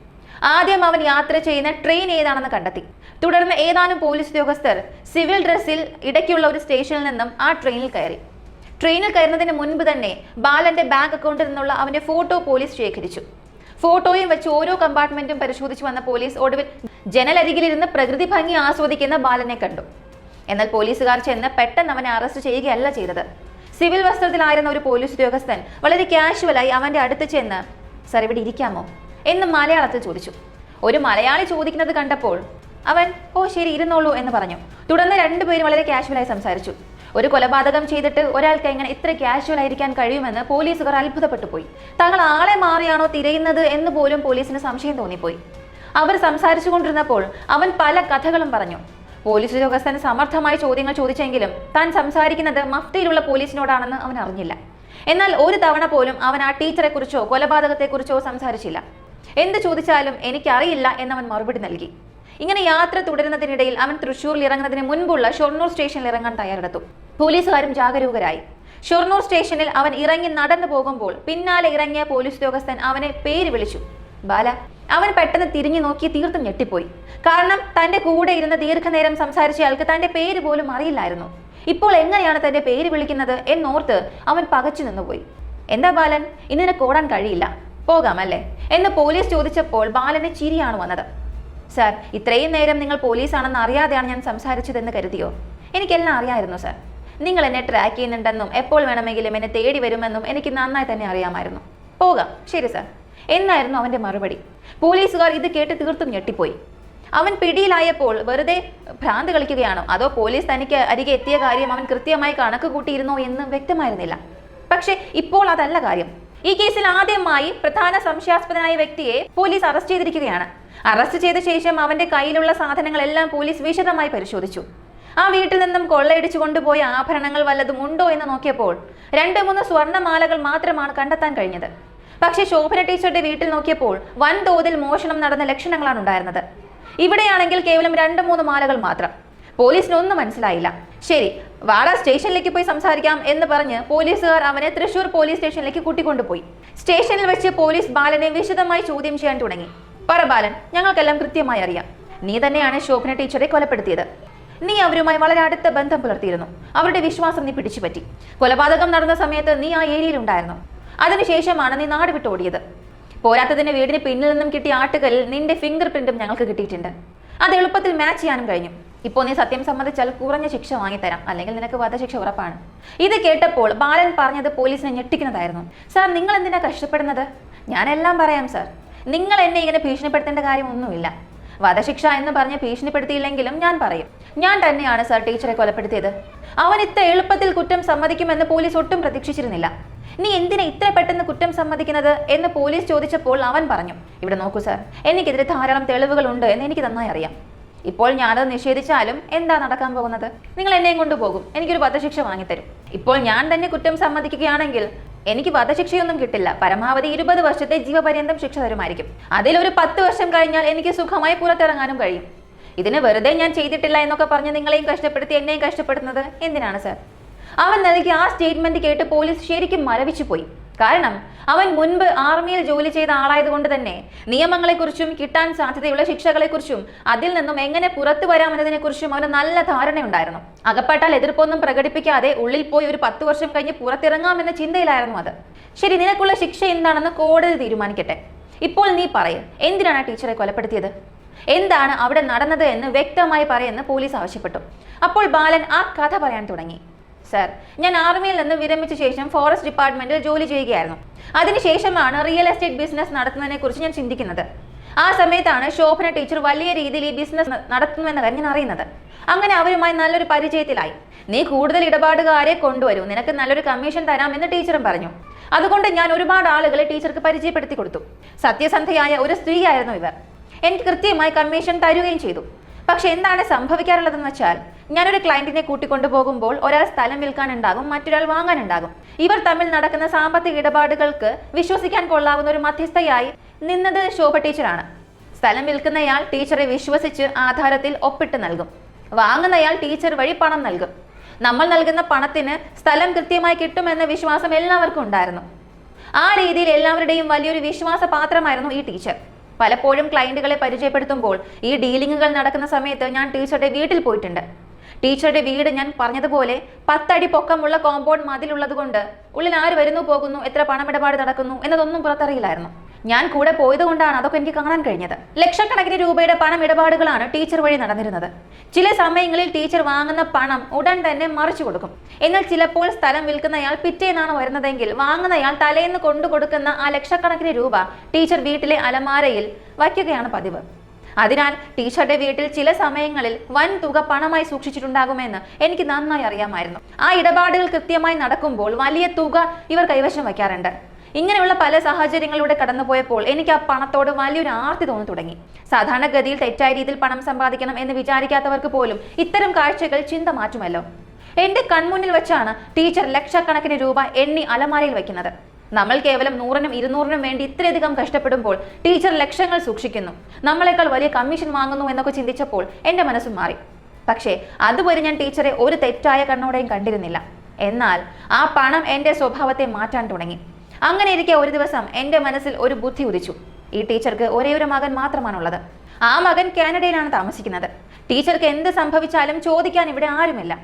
[SPEAKER 1] ആദ്യം അവൻ യാത്ര ചെയ്യുന്ന ട്രെയിൻ ഏതാണെന്ന് കണ്ടെത്തി. തുടർന്ന് ഏതാനും പോലീസ് ഉദ്യോഗസ്ഥർ സിവിൽ ഡ്രസ്സിൽ ഇടയ്ക്കുള്ള ഒരു സ്റ്റേഷനിൽ നിന്നും ആ ട്രെയിനിൽ കയറി. ട്രെയിനിൽ കയറുന്നതിന് മുൻപ് തന്നെ ബാലന്റെ ബാങ്ക് അക്കൗണ്ടിൽ നിന്നുള്ള അവന്റെ ഫോട്ടോ പോലീസ് ശേഖരിച്ചു. ഫോട്ടോയും വെച്ച് ഓരോ കമ്പാർട്ട്മെന്റും പരിശോധിച്ചു വന്ന പോലീസ് ഒടുവിൽ ജനലരികിലിരുന്ന് പ്രകൃതി ഭംഗി ആസ്വദിക്കുന്ന ബാലനെ കണ്ടു. എന്നാൽ പോലീസുകാർ ചെന്ന് പെട്ടെന്ന് അവനെ അറസ്റ്റ് ചെയ്യുകയല്ല ചെയ്തത്. സിവിൽ വസ്ത്രത്തിലായിരുന്ന ഒരു പോലീസ് ഉദ്യോഗസ്ഥൻ വളരെ കാഷ്വലായി അവന്റെ അടുത്ത് ചെന്ന്, സർ, ഇവിടെ ഇരിക്കാമോ എന്ന് മലയാളത്തിൽ ചോദിച്ചു. ഒരു മലയാളി ചോദിക്കുന്നത് കണ്ടപ്പോൾ അവൻ, ഓ ശരി, ഇരുന്നോളൂ എന്ന് പറഞ്ഞു. തുടർന്ന് രണ്ടുപേരും വളരെ കാഷ്വലായി സംസാരിച്ചു. ഒരു കൊലപാതകം ചെയ്തിട്ട് ഒരാൾക്ക് എങ്ങനെ ഇത്ര കാഷ്വൽ ആയിരിക്കാൻ കഴിയുമെന്ന് പോലീസുകാർ അത്ഭുതപ്പെട്ടു പോയി. തങ്ങൾ ആളെ മാറിയാണോ തിരയുന്നത് എന്ന് പോലും പോലീസിന് സംശയം തോന്നിപ്പോയി. അവർ സംസാരിച്ചു കൊണ്ടിരുന്നപ്പോൾ അവൻ പല കഥകളും പറഞ്ഞു. പോലീസ് ഉദ്യോഗസ്ഥൻ സമർത്ഥമായ ചോദ്യങ്ങൾ ചോദിച്ചെങ്കിലും താൻ സംസാരിക്കുന്നത് മഫ്തിയിലുള്ള പോലീസിനോടാണെന്ന് അവൻ അറിഞ്ഞില്ല. എന്നാൽ ഒരു തവണ പോലും അവൻ ആ ടീച്ചറെ കുറിച്ചോ കൊലപാതകത്തെക്കുറിച്ചോ സംസാരിച്ചില്ല. എന്ത് ചോദിച്ചാലും എനിക്കറിയില്ല എന്നവൻ മറുപടി നൽകി. ഇങ്ങനെ യാത്ര തുടരുന്നതിനിടയിൽ അവൻ തൃശ്ശൂരിൽ ഇറങ്ങുന്നതിന് മുൻപുള്ള ഷൊർണൂർ സ്റ്റേഷനിൽ ഇറങ്ങാൻ തയ്യാറെടുത്തു. പോലീസുകാരും ജാഗരൂകരായി. ഷൊർണൂർ സ്റ്റേഷനിൽ അവൻ ഇറങ്ങി നടന്നു പോകുമ്പോൾ പിന്നാലെ ഇറങ്ങിയ പോലീസ് ഉദ്യോഗസ്ഥൻ അവനെ പേര് വിളിച്ചു, ബാല. അവൻ പെട്ടെന്ന് തിരിഞ്ഞു നോക്കി തീർത്തും ഞെട്ടിപ്പോയി. കാരണം തന്റെ കൂടെ ഇരുന്ന് ദീർഘനേരം സംസാരിച്ചയാൾക്ക് തന്റെ പേര് പോലും അറിയില്ലായിരുന്നു. ഇപ്പോൾ എങ്ങനെയാണ് തന്റെ പേര് വിളിക്കുന്നത് എന്നോർത്ത് അവൻ പകച്ചു നിന്നുപോയി. എന്താ ബാലൻ, ഇന്ന് നിനക്ക് ഓടാൻ കഴിയില്ല, പോകാമല്ലേ എന്ന് പോലീസ് ചോദിച്ചപ്പോൾ ബാലന് ചിരിയാണ് വന്നത്. സാർ, ഇത്രയും നേരം നിങ്ങൾ പോലീസാണെന്ന് അറിയാതെയാണ് ഞാൻ സംസാരിച്ചതെന്ന് കരുതിയോ? എനിക്കെല്ലാം അറിയാമായിരുന്നു സാർ. നിങ്ങൾ എന്നെ ട്രാക്ക് ചെയ്യുന്നുണ്ടെന്നും എപ്പോൾ വേണമെങ്കിലും എന്നെ തേടി വരുമെന്നും എനിക്ക് നന്നായി തന്നെ അറിയാമായിരുന്നു. പോകാം, ശരി സാർ എന്നായിരുന്നു അവന്റെ മറുപടി. പോലീസുകാർ ഇത് കേട്ട് തീർത്തും ഞെട്ടിപ്പോയി. അവൻ പിടിയിലായപ്പോൾ വെറുതെ ഭ്രാന്ത് കളിക്കുകയാണോ അതോ പോലീസ് തനിക്ക് അരികെ എത്തിയ കാര്യം അവൻ കൃത്യമായി കണക്ക് കൂട്ടിയിരുന്നോ എന്ന് വ്യക്തമായിരുന്നില്ല. പക്ഷെ ഇപ്പോൾ അതല്ല കാര്യം. ഈ കേസിൽ ആദ്യമായി പ്രധാന സംശയാസ്പദനായ വ്യക്തിയെ പോലീസ് അറസ്റ്റ് ചെയ്തിരിക്കുകയാണ്. അറസ്റ്റ് ചെയ്ത ശേഷം അവന്റെ കയ്യിലുള്ള സാധനങ്ങളെല്ലാം പോലീസ് വിശദമായി പരിശോധിച്ചു. ആ വീട്ടിൽ നിന്നും കൊള്ളയടിച്ചു കൊണ്ടുപോയ ആഭരണങ്ങൾ വല്ലതും ഉണ്ടോ എന്ന് നോക്കിയപ്പോൾ 2-3 സ്വർണ്ണമാലകൾ മാത്രമാണ് കണ്ടെത്താൻ കഴിഞ്ഞത്. പക്ഷേ ശോഭന ടീച്ചറുടെ വീട്ടിൽ നോക്കിയപ്പോൾ വൻതോതിൽ മോഷണം നടന്ന ലക്ഷണങ്ങളാണ് ഉണ്ടായിരുന്നത്. ഇവിടെയാണെങ്കിൽ കേവലം 2-3 മാലകൾ മാത്രം. പോലീസിനൊന്നും മനസ്സിലായില്ല. ശരി, വാടാ, സ്റ്റേഷനിലേക്ക് പോയി സംസാരിക്കാം എന്ന് പറഞ്ഞ് പോലീസുകാർ അവനെ തൃശൂർ പോലീസ് സ്റ്റേഷനിലേക്ക് കൂട്ടിക്കൊണ്ടുപോയി. സ്റ്റേഷനിൽ വെച്ച് പോലീസ് ബാലനെ വിശദമായി ചോദ്യം ചെയ്യാൻ തുടങ്ങി. പറ ബാലൻ, ഞങ്ങൾക്കെല്ലാം കൃത്യമായി അറിയാം. നീ തന്നെയാണ് ശോഭന ടീച്ചറെ കൊലപ്പെടുത്തിയത്. നീ അവരുമായി വളരെ അടുത്ത ബന്ധം പുലർത്തിയിരുന്നു. അവരുടെ വിശ്വാസം നീ പിടിച്ചുപറ്റി. കൊലപാതകം നടന്ന സമയത്ത് നീ ആ ഏരിയയിൽ ഉണ്ടായിരുന്നു. അതിനുശേഷമാണ് നീ നാട് വിട്ടോടിയത്. പോരാത്തതിന് വീടിന് പിന്നിൽ നിന്നും കിട്ടിയ ആട്ടുകളിൽ നിന്റെ ഫിംഗർ പ്രിന്റും ഞങ്ങൾക്ക് കിട്ടിയിട്ടുണ്ട്. അത് എളുപ്പത്തിൽ മാച്ച് ചെയ്യാനും കഴിഞ്ഞു. ഇപ്പോൾ നീ സത്യം സമ്മതിച്ചാൽ കുറഞ്ഞ ശിക്ഷ വാങ്ങിത്തരാം, അല്ലെങ്കിൽ നിനക്ക് വധശിക്ഷ ഉറപ്പാണ്. ഇത് കേട്ടപ്പോൾ ബാലൻ പറഞ്ഞത് പോലീസിനെ ഞെട്ടിക്കുന്നതായിരുന്നു. സാർ, നിങ്ങൾ എന്തിനാ കഷ്ടപ്പെടുന്നത്? ഞാനെല്ലാം പറയാം സാർ. നിങ്ങൾ എന്നെ ഇങ്ങനെ ഭീഷണിപ്പെടുത്തേണ്ട കാര്യമൊന്നുമില്ല. വധശിക്ഷ എന്ന് പറഞ്ഞ് ഭീഷണിപ്പെടുത്തിയില്ലെങ്കിലും ഞാൻ പറയും. ഞാൻ തന്നെയാണ് സാർ ടീച്ചറെ കൊലപ്പെടുത്തിയത്. അവൻ ഇത്ര എളുപ്പത്തിൽ കുറ്റം സമ്മതിക്കുമെന്ന് പോലീസ് ഒട്ടും പ്രതീക്ഷിച്ചിരുന്നില്ല. നീ എന്തിനാ ഇത്ര പെട്ടെന്ന് കുറ്റം സമ്മതിക്കുന്നത് എന്ന് പോലീസ് ചോദിച്ചപ്പോൾ അവൻ പറഞ്ഞു, ഇവിടെ നോക്കൂ സാർ, എനിക്കെതിരെ ധാരാളം തെളിവുകളുണ്ട് എന്ന് എനിക്ക് നന്നായി അറിയാം. ഇപ്പോൾ ഞാനത് നിഷേധിച്ചാലും എന്താ നടക്കാൻ പോകുന്നത്? നിങ്ങൾ എന്നെയും കൊണ്ടുപോകും, എനിക്കൊരു വധശിക്ഷ വാങ്ങിത്തരും. ഇപ്പോൾ ഞാൻ തന്നെ കുറ്റം സമ്മതിക്കുകയാണെങ്കിൽ എനിക്ക് വധശിക്ഷയൊന്നും കിട്ടില്ല. പരമാവധി 20 വർഷത്തെ ജീവപര്യന്തം ശിക്ഷ തരുമായിരിക്കും. അതിലൊരു 10 വർഷം കഴിഞ്ഞാൽ എനിക്ക് സുഖമായി പുറത്തിറങ്ങാനും കഴിയും. ഇതിന് വെറുതെ ഞാൻ ചെയ്തിട്ടില്ല എന്നൊക്കെ പറഞ്ഞ് നിങ്ങളെയും കഷ്ടപ്പെടുത്തി എന്നെയും കഷ്ടപ്പെടുന്നത് എന്തിനാണ് സാർ? അവൻ നൽകിയ ആ സ്റ്റേറ്റ്മെന്റ് കേട്ട് പോലീസ് ശരിക്കും മരവിച്ചു പോയി. കാരണം അവൻ മുൻപ് ആർമിയിൽ ജോലി ചെയ്ത ആളായതുകൊണ്ട് തന്നെ നിയമങ്ങളെക്കുറിച്ചും കിട്ടാൻ സാധ്യതയുള്ള ശിക്ഷകളെക്കുറിച്ചും അതിൽ നിന്നും എങ്ങനെ പുറത്തു വരാമെന്നതിനെക്കുറിച്ചും അവന് നല്ല ധാരണയുണ്ടായിരുന്നു. അകപ്പെട്ടാൽ എതിർപ്പൊന്നും പ്രകടിപ്പിക്കാതെ ഉള്ളിൽ പോയി ഒരു 10 വർഷം കഴിഞ്ഞ് പുറത്തിറങ്ങാമെന്ന ചിന്തയിലായിരുന്നു അത്. ശരി, നിനക്കുള്ള ശിക്ഷ എന്താണെന്ന് കോടതി തീരുമാനിക്കട്ടെ. ഇപ്പോൾ നീ പറയ്, എന്തിനാണ് ടീച്ചറെ കൊലപ്പെടുത്തിയത്? എന്താണ് അവിടെ നടന്നത് എന്ന് വ്യക്തമായി പറയുമെന്ന് പോലീസ് ആവശ്യപ്പെട്ടു. അപ്പോൾ ബാലൻ ആ കഥ പറയാൻ തുടങ്ങി. സാർ, ഞാൻ ആർമിയിൽ നിന്ന് വിരമിച്ച ശേഷം ഫോറസ്റ്റ് ഡിപ്പാർട്ട്മെന്റിൽ ജോലി ചെയ്യുകയായിരുന്നു. അതിനുശേഷമാണ് റിയൽ എസ്റ്റേറ്റ് ബിസിനസ് നടത്തുന്നതിനെ കുറിച്ച് ഞാൻ ചിന്തിക്കുന്നത്. ആ സമയത്താണ് ശോഭന ടീച്ചർ വലിയ രീതിയിൽ ഈ ബിസിനസ് നടത്തുന്നുവെന്ന കാര്യം ഞാൻ അറിയുന്നത്. അങ്ങനെ അവരുമായി നല്ലൊരു പരിചയത്തിലായി. നീ കൂടുതൽ ഇടപാടുകാരെ കൊണ്ടുവരൂ, നിനക്ക് നല്ലൊരു കമ്മീഷൻ തരാമെന്ന് ടീച്ചറും പറഞ്ഞു. അതുകൊണ്ട് ഞാൻ ഒരുപാട് ആളുകളെ ടീച്ചർക്ക് പരിചയപ്പെടുത്തി കൊടുത്തു. സത്യസന്ധയായ ഒരു സ്ത്രീയായിരുന്നു ഇവർ. എനിക്ക് കൃത്യമായി കമ്മീഷൻ തരുകയും ചെയ്തു. പക്ഷെ എന്താണ് സംഭവിക്കാറുള്ളതെന്ന് വെച്ചാൽ, ഞാനൊരു ക്ലയന്റിനെ കൂട്ടിക്കൊണ്ടുപോകുമ്പോൾ ഒരാൾ സ്ഥലം വിൽക്കാനുണ്ടാകും, മറ്റൊരാൾ വാങ്ങാനുണ്ടാകും. ഇവർ തമ്മിൽ നടക്കുന്ന സാമ്പത്തിക ഇടപാടുകൾക്ക് വിശ്വസിക്കാൻ കൊള്ളാവുന്ന ഒരു മധ്യസ്ഥയായി നിന്നത് ശോഭ ടീച്ചറാണ്. സ്ഥലം വിൽക്കുന്നയാൾ ടീച്ചറെ വിശ്വസിച്ച് ആധാരത്തിൽ ഒപ്പിട്ട് നൽകും. വാങ്ങുന്നയാൾ ടീച്ചർ വഴി പണം നൽകും. നമ്മൾ നൽകുന്ന പണത്തിന് സ്ഥലം കൃത്യമായി കിട്ടുമെന്ന വിശ്വാസം എല്ലാവർക്കും ഉണ്ടായിരുന്നു. ആ രീതിയിൽ എല്ലാവരുടെയും വലിയൊരു വിശ്വാസ പാത്രമായിരുന്നു ഈ ടീച്ചർ. പലപ്പോഴും ക്ലയന്റുകളെ പരിചയപ്പെടുത്തുമ്പോൾ ഈ ഡീലിങ്ങുകൾ നടക്കുന്ന സമയത്ത് ഞാൻ ടീച്ചറുടെ വീട്ടിൽ പോയിട്ടുണ്ട്. ടീച്ചറുടെ വീട് ഞാൻ പറഞ്ഞതുപോലെ 10 അടി പൊക്കമുള്ള കോമ്പൗണ്ട് മതിലുള്ളത് കൊണ്ട് ഉള്ളിൽ ആര് വരുന്നു പോകുന്നു, എത്ര പണമിടപാട് നടക്കുന്നു എന്നതൊന്നും പുറത്തറിയില്ലായിരുന്നു. ഞാൻ കൂടെ പോയത് കൊണ്ടാണ് അതൊക്കെ എനിക്ക് കാണാൻ കഴിഞ്ഞത്. ലക്ഷക്കണക്കിന് രൂപയുടെ പണമിടപാടുകളാണ് ടീച്ചർ വഴി നടന്നിരുന്നത്. ചില സമയങ്ങളിൽ ടീച്ചർ വാങ്ങുന്ന പണം ഉടൻ തന്നെ മറിച്ചു കൊടുക്കും. എന്നാൽ ചിലപ്പോൾ സ്ഥലം വിൽക്കുന്നയാൾ പിറ്റേന്നാണ് വരുന്നതെങ്കിൽ വാങ്ങുന്നയാൾ തലേന്ന് കൊണ്ടുകൊടുക്കുന്ന ആ ലക്ഷക്കണക്കിന് രൂപ ടീച്ചർ വീട്ടിലെ അലമാരയിൽ വയ്ക്കുകയാണ് പതിവ്. അതിനാൽ ടീച്ചറുടെ വീട്ടിൽ ചില സമയങ്ങളിൽ വൻ തുക പണമായി സൂക്ഷിച്ചിട്ടുണ്ടാകുമെന്ന് എനിക്ക് നന്നായി അറിയാമായിരുന്നു. ആ ഇടപാടുകൾ കൃത്യമായി നടക്കുമ്പോൾ വലിയ തുക ഇവർ കൈവശം വയ്ക്കാറുണ്ട്. ഇങ്ങനെയുള്ള പല സാഹചര്യങ്ങളിലൂടെ കടന്നുപോയപ്പോൾ എനിക്ക് ആ പണത്തോട് വലിയൊരു ആർത്തി തോന്നി തുടങ്ങി. സാധാരണഗതിയിൽ തെറ്റായ രീതിയിൽ പണം സമ്പാദിക്കണം എന്ന് വിചാരിക്കാത്തവർക്ക് പോലും ഇത്തരം കാഴ്ചകൾ ചിന്ത മാറ്റുമല്ലോ. എന്റെ കൺമുന്നിൽ വെച്ചാണ് ടീച്ചർ ലക്ഷക്കണക്കിന് രൂപ എണ്ണി അലമാരയിൽ വെക്കുന്നത്. നമ്മൾ കേവലം 100-നും 200-നും വേണ്ടി ഇത്രയധികം കഷ്ടപ്പെടുമ്പോൾ ടീച്ചർ ലക്ഷങ്ങൾ സൂക്ഷിക്കുന്നു, നമ്മളെക്കാൾ വലിയ കമ്മീഷൻ വാങ്ങുന്നു എന്നൊക്കെ ചിന്തിച്ചപ്പോൾ എന്റെ മനസ്സും മാറി. പക്ഷേ അതുവരെ ഞാൻ ടീച്ചറെ ഒരു തെറ്റായ കണ്ണോടെയും കണ്ടിരുന്നില്ല. എന്നാൽ ആ പണം എന്റെ സ്വഭാവത്തെ മാറ്റാൻ തുടങ്ങി. അങ്ങനെ ഇരിക്കെ ഒരു ദിവസം എന്റെ മനസ്സിൽ ഒരു ബുദ്ധി ഉദിച്ചു. ഈ ടീച്ചർക്ക് ഒരേ ഒരു മകൻ മാത്രമാണുള്ളത്. ആ മകൻ കാനഡയിലാണ് താമസിക്കുന്നത്. ടീച്ചർക്ക് എന്ത് സംഭവിച്ചാലും ചോദിക്കാൻ ഇവിടെ ആരുമില്ല.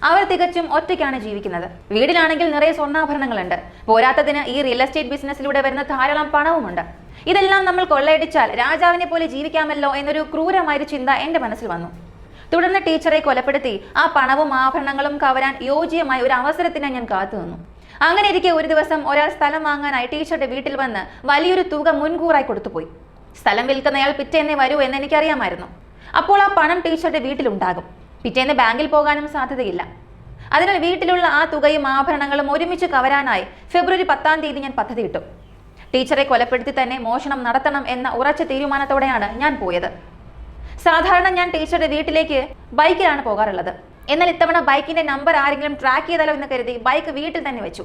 [SPEAKER 1] അവർ തികച്ചും ഒറ്റയ്ക്കാണ് ജീവിക്കുന്നത്. വീടിലാണെങ്കിൽ നിറയെ സ്വർണ്ണാഭരണങ്ങളുണ്ട്. പോരാത്തതിന് ഈ റിയൽ എസ്റ്റേറ്റ് ബിസിനസ്സിലൂടെ വരുന്ന ധാരാളം പണവുമുണ്ട്. ഇതെല്ലാം നമ്മൾ കൊള്ളയടിച്ചാൽ രാജാവിനെ പോലെ ജീവിക്കാമല്ലോ എന്നൊരു ക്രൂരമായൊരു ചിന്ത എന്റെ മനസ്സിൽ വന്നു. തുടർന്ന് ടീച്ചറെ കൊലപ്പെടുത്തി ആ പണവും ആഭരണങ്ങളും കവരാൻ യോജ്യമായ ഒരു അവസരത്തിനെ ഞാൻ കാത്തുനിന്നു. അങ്ങനെ ഇരിക്കെ ഒരു ദിവസം ഒരാൾ സ്ഥലം വാങ്ങാനായി ടീച്ചറുടെ വീട്ടിൽ വന്ന് വലിയൊരു തുക മുൻകൂറായി കൊടുത്തുപോയി. സ്ഥലം വിൽക്കുന്നയാൾ പിറ്റേന്നേ വരൂ എന്ന് എനിക്കറിയാമായിരുന്നു. അപ്പോൾ ആ പണം ടീച്ചറുടെ വീട്ടിലുണ്ടാകും. പിറ്റേന്ന് ബാങ്കിൽ പോകാനും സാധ്യതയില്ല. അതിനാൽ വീട്ടിലുള്ള ആ തുകയും ആഭരണങ്ങളും ഒരുമിച്ച് കവരാനായി ഫെബ്രുവരി 10-ാം തീയതി ഞാൻ പദ്ധതിയിട്ടു. ടീച്ചറെ കൊലപ്പെടുത്തി തന്നെ മോഷണം നടത്തണം എന്ന ഉറച്ച തീരുമാനത്തോടെയാണ് ഞാൻ പോയത്. സാധാരണ ഞാൻ ടീച്ചറുടെ വീട്ടിലേക്ക് ബൈക്കിലാണ് പോകാറുള്ളത്. എന്നാൽ ഇത്തവണ ബൈക്കിന്റെ നമ്പർ ആരെങ്കിലും ട്രാക്ക് ചെയ്താലോ എന്ന് കരുതി ബൈക്ക് വീട്ടിൽ തന്നെ വെച്ചു.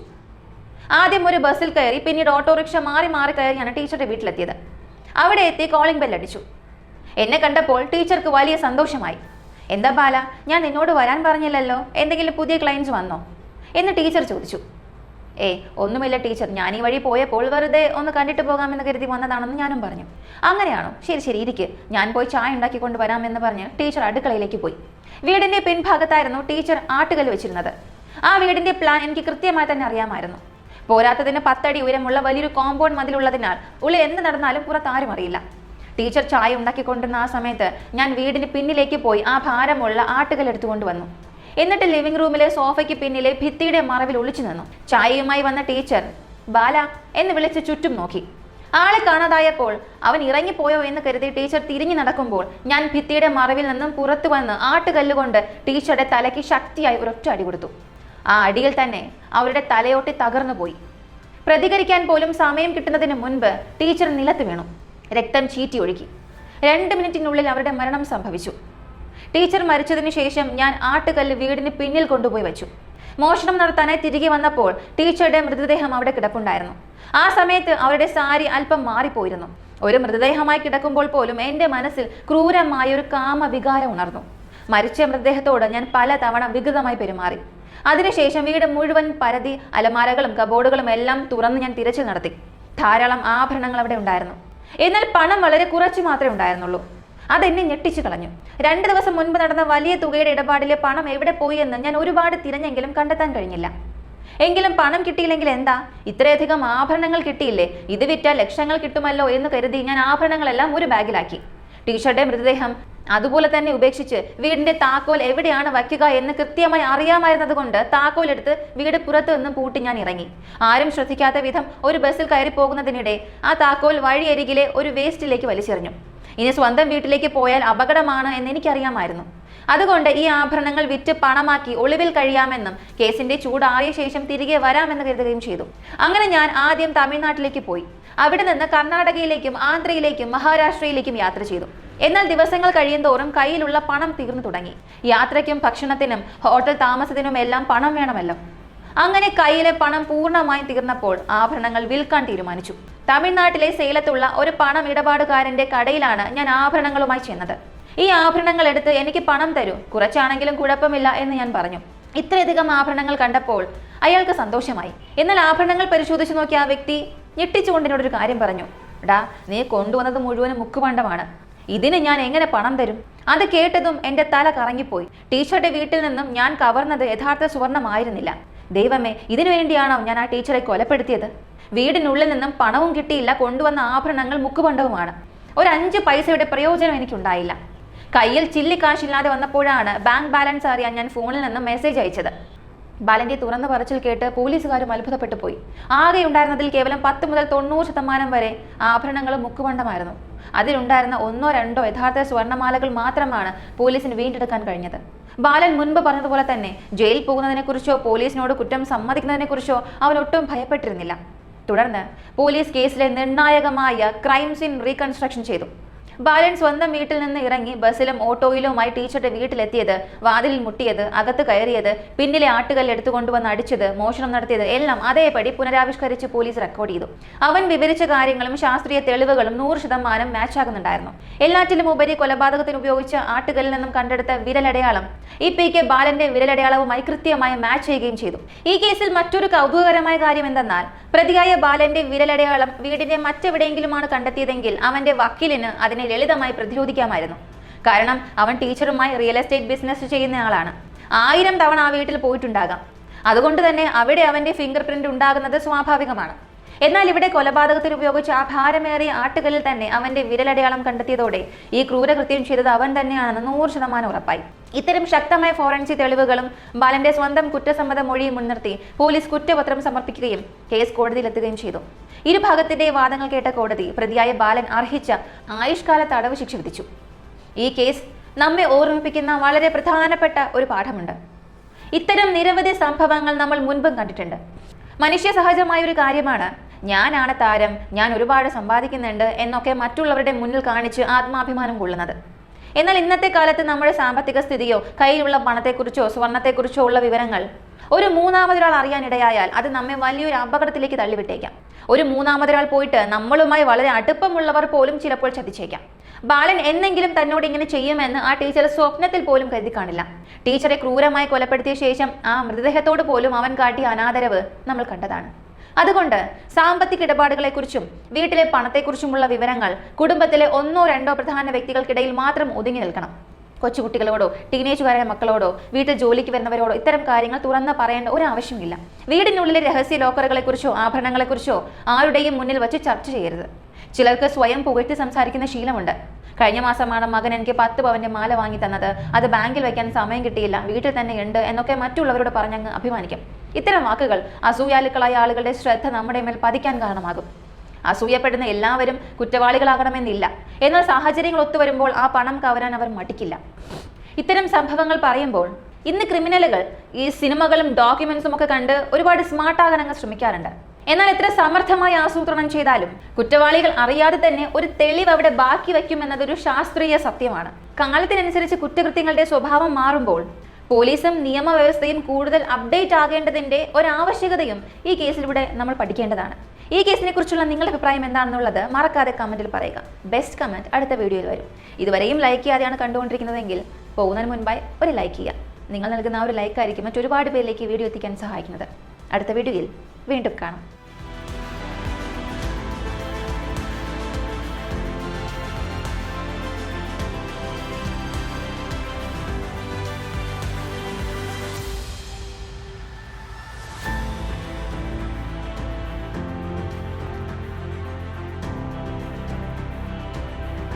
[SPEAKER 1] ആദ്യം ഒരു ബസ്സിൽ കയറി, പിന്നീട് ഓട്ടോറിക്ഷ മാറി മാറി കയറിയാണ് ടീച്ചറുടെ വീട്ടിലെത്തിയത്. അവിടെ എത്തി കോളിംഗ് ബെൽ അടിച്ചു. എന്നെ കണ്ടപ്പോൾ ടീച്ചർക്ക് വലിയ സന്തോഷമായി. എന്താ ബാല, ഞാൻ നിന്നോട് വരാൻ പറഞ്ഞില്ലല്ലോ, എന്തെങ്കിലും പുതിയ ക്ലയൻസ് വന്നോ എന്ന് ടീച്ചർ ചോദിച്ചു. ഒന്നുമില്ല ടീച്ചർ, ഞാൻ ഈ വഴി പോയപ്പോൾ വെറുതെ ഒന്ന് കണ്ടിട്ട് പോകാമെന്ന് കരുതി വന്നതാണെന്ന് ഞാനും പറഞ്ഞു. അങ്ങനെയാണോ? ശരി ശരി ഇരിക്ക്, ഞാൻ പോയി ചായ ഉണ്ടാക്കിക്കൊണ്ട് വരാമെന്ന് പറഞ്ഞ് ടീച്ചർ അടുക്കളയിലേക്ക് പോയി. വീടിന്റെ പിൻഭാഗത്തായിരുന്നു ടീച്ചർ ആട്ടുകല്ല് വെച്ചിരുന്നത്. ആ വീടിന്റെ പ്ലാൻ എനിക്ക് കൃത്യമായി തന്നെ അറിയാമായിരുന്നു. പോരാത്തതിന് 10 അടി ഉയരമുള്ള വലിയൊരു കോമ്പൗണ്ട് മതിലുള്ളതിനാൽ ഉള്ളിൽ എന്ത് നടന്നാലും പുറത്താരും അറിയില്ല. ടീച്ചർ ചായ ഉണ്ടാക്കിക്കൊണ്ടിരുന്ന ആ സമയത്ത് ഞാൻ വീടിന് പിന്നിലേക്ക് പോയി ആ ഭാരമുള്ള ആട്ടുകല്ല് എടുത്തുകൊണ്ട് വന്നു. എന്നിട്ട് ലിവിംഗ് റൂമിലെ സോഫയ്ക്ക് പിന്നിലെ ഭിത്തിയുടെ മറവിൽ ഒളിച്ചു നിന്നു. ചായയുമായി വന്ന ടീച്ചർ ബാല എന്ന് വിളിച്ച് ചുറ്റും നോക്കി. ആളെ കാണാതായപ്പോൾ അവൻ ഇറങ്ങിപ്പോയോ എന്ന് കരുതി ടീച്ചർ തിരിഞ്ഞു നടക്കുമ്പോൾ ഞാൻ ഭിത്തിയുടെ മറവിൽ നിന്നും പുറത്തു വന്ന് ആട്ടുകല്ലുകൊണ്ട് ടീച്ചറുടെ തലയ്ക്ക് ശക്തിയായി ഒരൊറ്റ അടി കൊടുത്തു. ആ അടിയിൽ തന്നെ അവരുടെ തലയോട്ടി തകർന്നു പോയി. പ്രതികരിക്കാൻ പോലും സമയം കിട്ടുന്നതിന് മുൻപ് ടീച്ചർ നിലത്ത് വീണു. രക്തം ചീറ്റി ഒഴുകി. 2 മിനിറ്റിനുള്ളിൽ അവരുടെ മരണം സംഭവിച്ചു. ടീച്ചർ മരിച്ചതിന് ശേഷം ഞാൻ ആട്ടുകല്ല് വീടിന് പിന്നിൽ കൊണ്ടുപോയി വെച്ചു. മോഷണം നടത്താനായി തിരികെ വന്നപ്പോൾ ടീച്ചറുടെ മൃതദേഹം അവിടെ കിടപ്പുണ്ടായിരുന്നു. ആ സമയത്ത് അവരുടെ സാരി അല്പം മാറിപ്പോയിരുന്നു. ഒരു മൃതദേഹമായി കിടക്കുമ്പോൾ പോലും എൻ്റെ മനസ്സിൽ ക്രൂരമായ ഒരു കാമവികാരം ഉണർന്നു. മരിച്ച മൃതദേഹത്തോട് ഞാൻ പലതവണ വികൃതമായി പെരുമാറി. അതിനുശേഷം വീട് മുഴുവൻ പരതി അലമാരകളും കബോർഡുകളും എല്ലാം തുറന്ന് ഞാൻ തിരച്ചിൽ നടത്തി. ധാരാളം ആഭരണങ്ങൾ അവിടെ ഉണ്ടായിരുന്നു. എന്നാൽ പണം വളരെ കുറച്ച് മാത്രമേ ഉണ്ടായിരുന്നുള്ളൂ. അതെന്നെ ഞെട്ടിച്ചു കളഞ്ഞു. 2 ദിവസം മുൻപ് നടന്ന വലിയ തുകയുടെ ഇടപാടിലെ പണം എവിടെ പോയി എന്ന് ഞാൻ ഒരുപാട് തിരഞ്ഞെങ്കിലും കണ്ടെത്താൻ കഴിഞ്ഞില്ല. എങ്കിലും പണം കിട്ടിയില്ലെങ്കിൽ എന്താ, ഇത്രയധികം ആഭരണങ്ങൾ കിട്ടിയില്ലേ, ഇത് വിറ്റാൽ ലക്ഷങ്ങൾ കിട്ടുമല്ലോ എന്ന് കരുതി ഞാൻ ആഭരണങ്ങളെല്ലാം ഒരു ബാഗിലാക്കി. ടീച്ചറുടെ മൃതദേഹം അതുപോലെ തന്നെ ഉപേക്ഷിച്ച് വീടിന്റെ താക്കോൽ എവിടെയാണ് വയ്ക്കുക എന്ന് കൃത്യമായി അറിയാമായിരുന്നത് കൊണ്ട് താക്കോൽ എടുത്ത് വീട് പുറത്തു നിന്നും പൂട്ടി ഞാൻ ഇറങ്ങി. ആരും ശ്രദ്ധിക്കാത്ത വിധം ഒരു ബസ്സിൽ കയറി പോകുന്നതിനിടെ ആ താക്കോൽ വഴിയരികിലെ ഒരു വേസ്റ്റിലേക്ക് വലിച്ചെറിഞ്ഞു. ഇനി സ്വന്തം വീട്ടിലേക്ക് പോയാൽ അപകടമാണ് എന്ന് എനിക്കറിയാമായിരുന്നു. അതുകൊണ്ട് ഈ ആഭരണങ്ങൾ വിറ്റ് പണമാക്കി ഒളിവിൽ കഴിയാമെന്നും കേസിന്റെ ചൂടാറിയ ശേഷം തിരികെ വരാമെന്ന് കരുതുകയും ചെയ്തു. അങ്ങനെ ഞാൻ ആദ്യം തമിഴ്നാട്ടിലേക്ക് പോയി. അവിടെ നിന്ന് കർണാടകയിലേക്കും ആന്ധ്രയിലേക്കും മഹാരാഷ്ട്രയിലേക്കും യാത്ര ചെയ്തു. എന്നാൽ ദിവസങ്ങൾ കഴിയുന്തോറും കയ്യിലുള്ള പണം തീർന്നു തുടങ്ങി. യാത്രയ്ക്കും ഭക്ഷണത്തിനും ഹോട്ടൽ താമസത്തിനും എല്ലാം പണം വേണമല്ലോ. അങ്ങനെ കയ്യിലെ പണം പൂർണ്ണമായും തീർന്നപ്പോൾ ആഭരണങ്ങൾ വിൽക്കാൻ തീരുമാനിച്ചു. തമിഴ്നാട്ടിലെ സേലത്തുള്ള ഒരു പണം ഇടപാടുകാരന്റെ കടയിലാണ് ഞാൻ ആഭരണങ്ങളുമായി ചെന്നത്. ഈ ആഭരണങ്ങൾ എടുത്ത് എനിക്ക് പണം തരൂ, കുറച്ചാണെങ്കിലും കുഴപ്പമില്ല എന്ന് ഞാൻ പറഞ്ഞു. ഇത്രയധികം ആഭരണങ്ങൾ കണ്ടപ്പോൾ അയാൾക്ക് സന്തോഷമായി. എന്നാൽ ആഭരണങ്ങൾ പരിശോധിച്ചു നോക്കിയ ആ വ്യക്തി ഞെട്ടിച്ചുകൊണ്ട് എന്നോടൊരു കാര്യം പറഞ്ഞു. നീ കൊണ്ടുവന്നത് മുഴുവനും മുക്കുപണ്ടമാണ്, ഇതിന് ഞാൻ എങ്ങനെ പണം തരും? അത് കേട്ടതും എൻ്റെ തല കറങ്ങിപ്പോയി. ടീച്ചറുടെ വീട്ടിൽ നിന്നും ഞാൻ കവർന്നത് യഥാർത്ഥ സുവർണമായിരുന്നില്ല. ദൈവമേ, ഇതിനു വേണ്ടിയാണോ ഞാൻ ആ ടീച്ചറെ കൊലപ്പെടുത്തിയത്? വീടിനുള്ളിൽ നിന്നും പണവും കിട്ടിയില്ല, കൊണ്ടുവന്ന ആഭരണങ്ങൾ മുക്കുപണ്ടവുമാണ്. ഒരു 5 പൈസയുടെ പ്രയോജനം എനിക്കുണ്ടായില്ല. കയ്യിൽ ചില്ലിക്കാശില്ലാതെ വന്നപ്പോഴാണ് ബാങ്ക് ബാലൻസ് അറിയാൻ ഞാൻ ഫോണിൽ നിന്നും മെസ്സേജ് അയച്ചത്. ബാലന്റെ തുറന്ന പറച്ചിൽ കേട്ട് പോലീസുകാരും അത്ഭുതപ്പെട്ടു പോയി. ആകെ ഉണ്ടായിരുന്നതിൽ കേവലം 10 മുതൽ 90% വരെ ആഭരണങ്ങളും മുക്കുപണ്ടമായിരുന്നു. അതിലുണ്ടായിരുന്ന 1-2 യഥാർത്ഥ സ്വർണ്ണമാലകൾ മാത്രമാണ് പോലീസിന് വീണ്ടെടുക്കാൻ കഴിഞ്ഞത്. ബാലൻ മുൻപ് പറഞ്ഞതുപോലെ തന്നെ ജയിലിൽ പോകുന്നതിനെക്കുറിച്ചോ പോലീസിനോട് കുറ്റം സമ്മതിക്കുന്നതിനെക്കുറിച്ചോ അവൻ ഒട്ടും ഭയപ്പെട്ടിരുന്നില്ല. തുടർന്ന് പോലീസ് കേസിലെ നിർണായകമായ ക്രൈം സീൻ റീകൺസ്ട്രക്ഷൻ ചെയ്തു. ബാലൻ സ്വന്തം വീട്ടിൽ നിന്ന് ഇറങ്ങി ബസ്സിലും ഓട്ടോയിലുമായി ടീച്ചറുടെ വീട്ടിലെത്തിയത്, വാതിലിൽ മുട്ടിയത്, അകത്ത് കയറിയത്, പിന്നിലെ ആട്ടുകല്ല് എടുത്തുകൊണ്ടുവന്ന് അടിച്ചത്, മോഷണം നടത്തിയത് എല്ലാം അതേപടി പുനരാവിഷ്കരിച്ച് പോലീസ് റെക്കോർഡ് ചെയ്തു. അവൻ വിവരിച്ച കാര്യങ്ങളും ശാസ്ത്രീയ തെളിവുകളും 100% മാച്ചാകുന്നുണ്ടായിരുന്നു. എല്ലാറ്റിലും ഉപരി കൊലപാതകത്തിന് ഉപയോഗിച്ച ആട്ടുകല്ലിൽ നിന്നും കണ്ടെടുത്ത വിരലടയാളം PK ബാലന്റെ വിരലടയാളവുമായി കൃത്യമായി മാച്ച് ചെയ്യുകയും ചെയ്തു. ഈ കേസിൽ മറ്റൊരു കൗതുകകരമായ കാര്യം എന്തെന്നാൽ, പ്രതിയായ ബാലന്റെ വിരലടയാളം വീടിന്റെ മറ്റെവിടെയെങ്കിലുമാണ് കണ്ടെത്തിയതെങ്കിൽ അവന്റെ വക്കീലിന് അതിനെ ലളിതമായി പ്രതിരോധിക്കാമായിരുന്നു. കാരണം അവൻ ടീച്ചറുമായി റിയൽ എസ്റ്റേറ്റ് ബിസിനസ് ചെയ്യുന്നയാളാണ്. 1000 തവണ ആ വീട്ടിൽ പോയിട്ടുണ്ടാകാം. അതുകൊണ്ട് തന്നെ അവിടെ അവന്റെ ഫിംഗർ പ്രിന്റ് ഉണ്ടാകുന്നത് സ്വാഭാവികമാണ്. എന്നാൽ ഇവിടെ കൊലപാതകത്തിന് ഉപയോഗിച്ച ആ ഭാരമേറിയ ആട്ടുകല്ലിൽ തന്നെ അവന്റെ വിരലടയാളം കണ്ടെത്തിയതോടെ ഈ ക്രൂരകൃത്യം ചെയ്തത് അവൻ തന്നെയാണെന്ന് 100% ഉറപ്പായി. ഇത്തരം ശക്തമായ ഫോറൻസിക് തെളിവുകളും ബാലന്റെ സ്വന്തം കുറ്റസമ്മത മൊഴിയും മുൻനിർത്തി പോലീസ് കുറ്റപത്രം സമർപ്പിക്കുകയും കേസ് കോടതിയിലെത്തുകയും ചെയ്തു. ഇരുഭാഗത്തിന്റെ വാദങ്ങൾ കേട്ട കോടതി പ്രതിയായ ബാലൻ അർഹിച്ച ആയുഷ്കാല തടവ് ശിക്ഷ വിധിച്ചു. ഈ കേസ് നമ്മെ ഓർമ്മിപ്പിക്കുന്ന വളരെ പ്രധാനപ്പെട്ട ഒരു പാഠമുണ്ട്. ഇത്തരം നിരവധി സംഭവങ്ങൾ നമ്മൾ മുൻപും കണ്ടിട്ടുണ്ട്. മനുഷ്യ സഹജമായ ഒരു കാര്യമാണ് ഞാനാണ് താരം, ഞാൻ ഒരുപാട് സമ്പാദിക്കുന്നുണ്ട് എന്നൊക്കെ മറ്റുള്ളവരുടെ മുന്നിൽ കാണിച്ച് ആത്മാഭിമാനം കൊള്ളുന്നത്. എന്നാൽ ഇന്നത്തെ കാലത്ത് നമ്മുടെ സാമ്പത്തിക സ്ഥിതിയോ കയ്യിലുള്ള പണത്തെക്കുറിച്ചോ സ്വർണത്തെക്കുറിച്ചോ ഉള്ള വിവരങ്ങൾ ഒരു മൂന്നാമതൊരാൾ അറിയാനിടയായാൽ അത് നമ്മെ വലിയൊരു അപകടത്തിലേക്ക് തള്ളിവിട്ടേക്കാം. ഒരു മൂന്നാമതൊരാൾ പോയിട്ട് നമ്മളുമായി വളരെ അടുപ്പമുള്ളവർ പോലും ചിലപ്പോൾ ചതിച്ചേക്കാം. ബാലൻ എന്നെങ്കിലും തന്നോട് ഇങ്ങനെ ചെയ്യുമെന്ന് ആ ടീച്ചർ സ്വപ്നത്തിൽ പോലും കരുതി കാണില്ല. ടീച്ചറെ ക്രൂരമായി കൊലപ്പെടുത്തിയ ശേഷം ആ മൃതദേഹത്തോട് പോലും അവൻ കാട്ടിയ അനാദരവ് നമ്മൾ കണ്ടതാണ്. അതുകൊണ്ട് സാമ്പത്തിക ഇടപാടുകളെക്കുറിച്ചും വീട്ടിലെ പണത്തെക്കുറിച്ചുമുള്ള വിവരങ്ങൾ കുടുംബത്തിലെ 1-2 പ്രധാന വ്യക്തികൾക്കിടയിൽ മാത്രം ഒതുങ്ങി നിൽക്കണം. കൊച്ചുകുട്ടികളോടോ ടീനേജുകാരായ മക്കളോടോ വീട്ടിൽ ജോലിക്ക് വരുന്നവരോടോ ഇത്തരം കാര്യങ്ങൾ തുറന്ന് പറയേണ്ട ഒരു ആവശ്യമില്ല. വീടിനുള്ളിലെ രഹസ്യ ലോക്കറുകളെക്കുറിച്ചോ ആഭരണങ്ങളെക്കുറിച്ചോ ആരുടെയും മുന്നിൽ വച്ച് ചർച്ച ചെയ്യരുത്. ചിലർക്ക് സ്വയം പുകഴ്ത്തി സംസാരിക്കുന്ന ശീലമുണ്ട്. കഴിഞ്ഞ മാസമാണ് മകൻ എനിക്ക് 10 പവന്റെ മാല വാങ്ങി തന്നത്, അത് ബാങ്കിൽ വെക്കാൻ സമയം കിട്ടിയില്ല, വീട്ടിൽ തന്നെ ഉണ്ട് എന്നൊക്കെ മറ്റുള്ളവരോട് പറഞ്ഞങ്ങ് അഭിമാനിക്കും. ഇത്തരം വാക്കുകൾ അസൂയാലുക്കളായ ആളുകളുടെ ശ്രദ്ധ നമ്മുടെ മേൽ പതിക്കാൻ കാരണമാകും. അസൂയപ്പെടുന്ന എല്ലാവരും കുറ്റവാളികളാകണമെന്നില്ല. എന്നാൽ സാഹചര്യങ്ങൾ ഒത്തുവരുമ്പോൾ ആ പണം കവരാൻ അവർ മടിക്കില്ല. ഇത്തരം സംഭവങ്ങൾ പറയുമ്പോൾ ഇന്ന് ക്രിമിനലുകൾ ഈ സിനിമകളും ഡോക്യുമെന്റ്സും ഒക്കെ കണ്ട് ഒരുപാട് സ്മാർട്ടാകാൻ അങ്ങ് ശ്രമിക്കാറുണ്ട്. എന്നാൽ എത്ര സമർത്ഥമായി ആസൂത്രണം ചെയ്താലും കുറ്റവാളികൾ അറിയാതെ തന്നെ ഒരു തെളിവ് അവിടെ ബാക്കി വയ്ക്കും എന്നതൊരു ശാസ്ത്രീയ സത്യമാണ്. കാലത്തിനനുസരിച്ച് കുറ്റകൃത്യങ്ങളുടെ സ്വഭാവം മാറുമ്പോൾ പോലീസും നിയമവ്യവസ്ഥയും കൂടുതൽ അപ്ഡേറ്റ് ആകേണ്ടതിന്റെ ഒരാവശ്യകതയും ഈ കേസിലൂടെ നമ്മൾ പഠിക്കേണ്ടതാണ്. ഈ കേസിനെ കുറിച്ചുള്ള നിങ്ങളുടെ അഭിപ്രായം എന്താണെന്നുള്ളത് മറക്കാതെ കമന്റിൽ പറയുക. ബെസ്റ്റ് കമന്റ് അടുത്ത വീഡിയോയിൽ വരും. ഇതുവരെയും ലൈക്ക് ചെയ്യാതെയാണ് കണ്ടുകൊണ്ടിരിക്കുന്നതെങ്കിൽ പോകുന്നതിന് മുൻപായി ഒരു ലൈക്ക് ചെയ്യുക. നിങ്ങൾ നൽകുന്ന ആ ഒരു ലൈക്കായിരിക്കും മറ്റൊരുപാട് പേരിലേക്ക് വീഡിയോ എത്തിക്കാൻ സഹായിക്കുന്നത്. അടുത്ത വീഡിയോയിൽ വീണ്ടും കാണാം.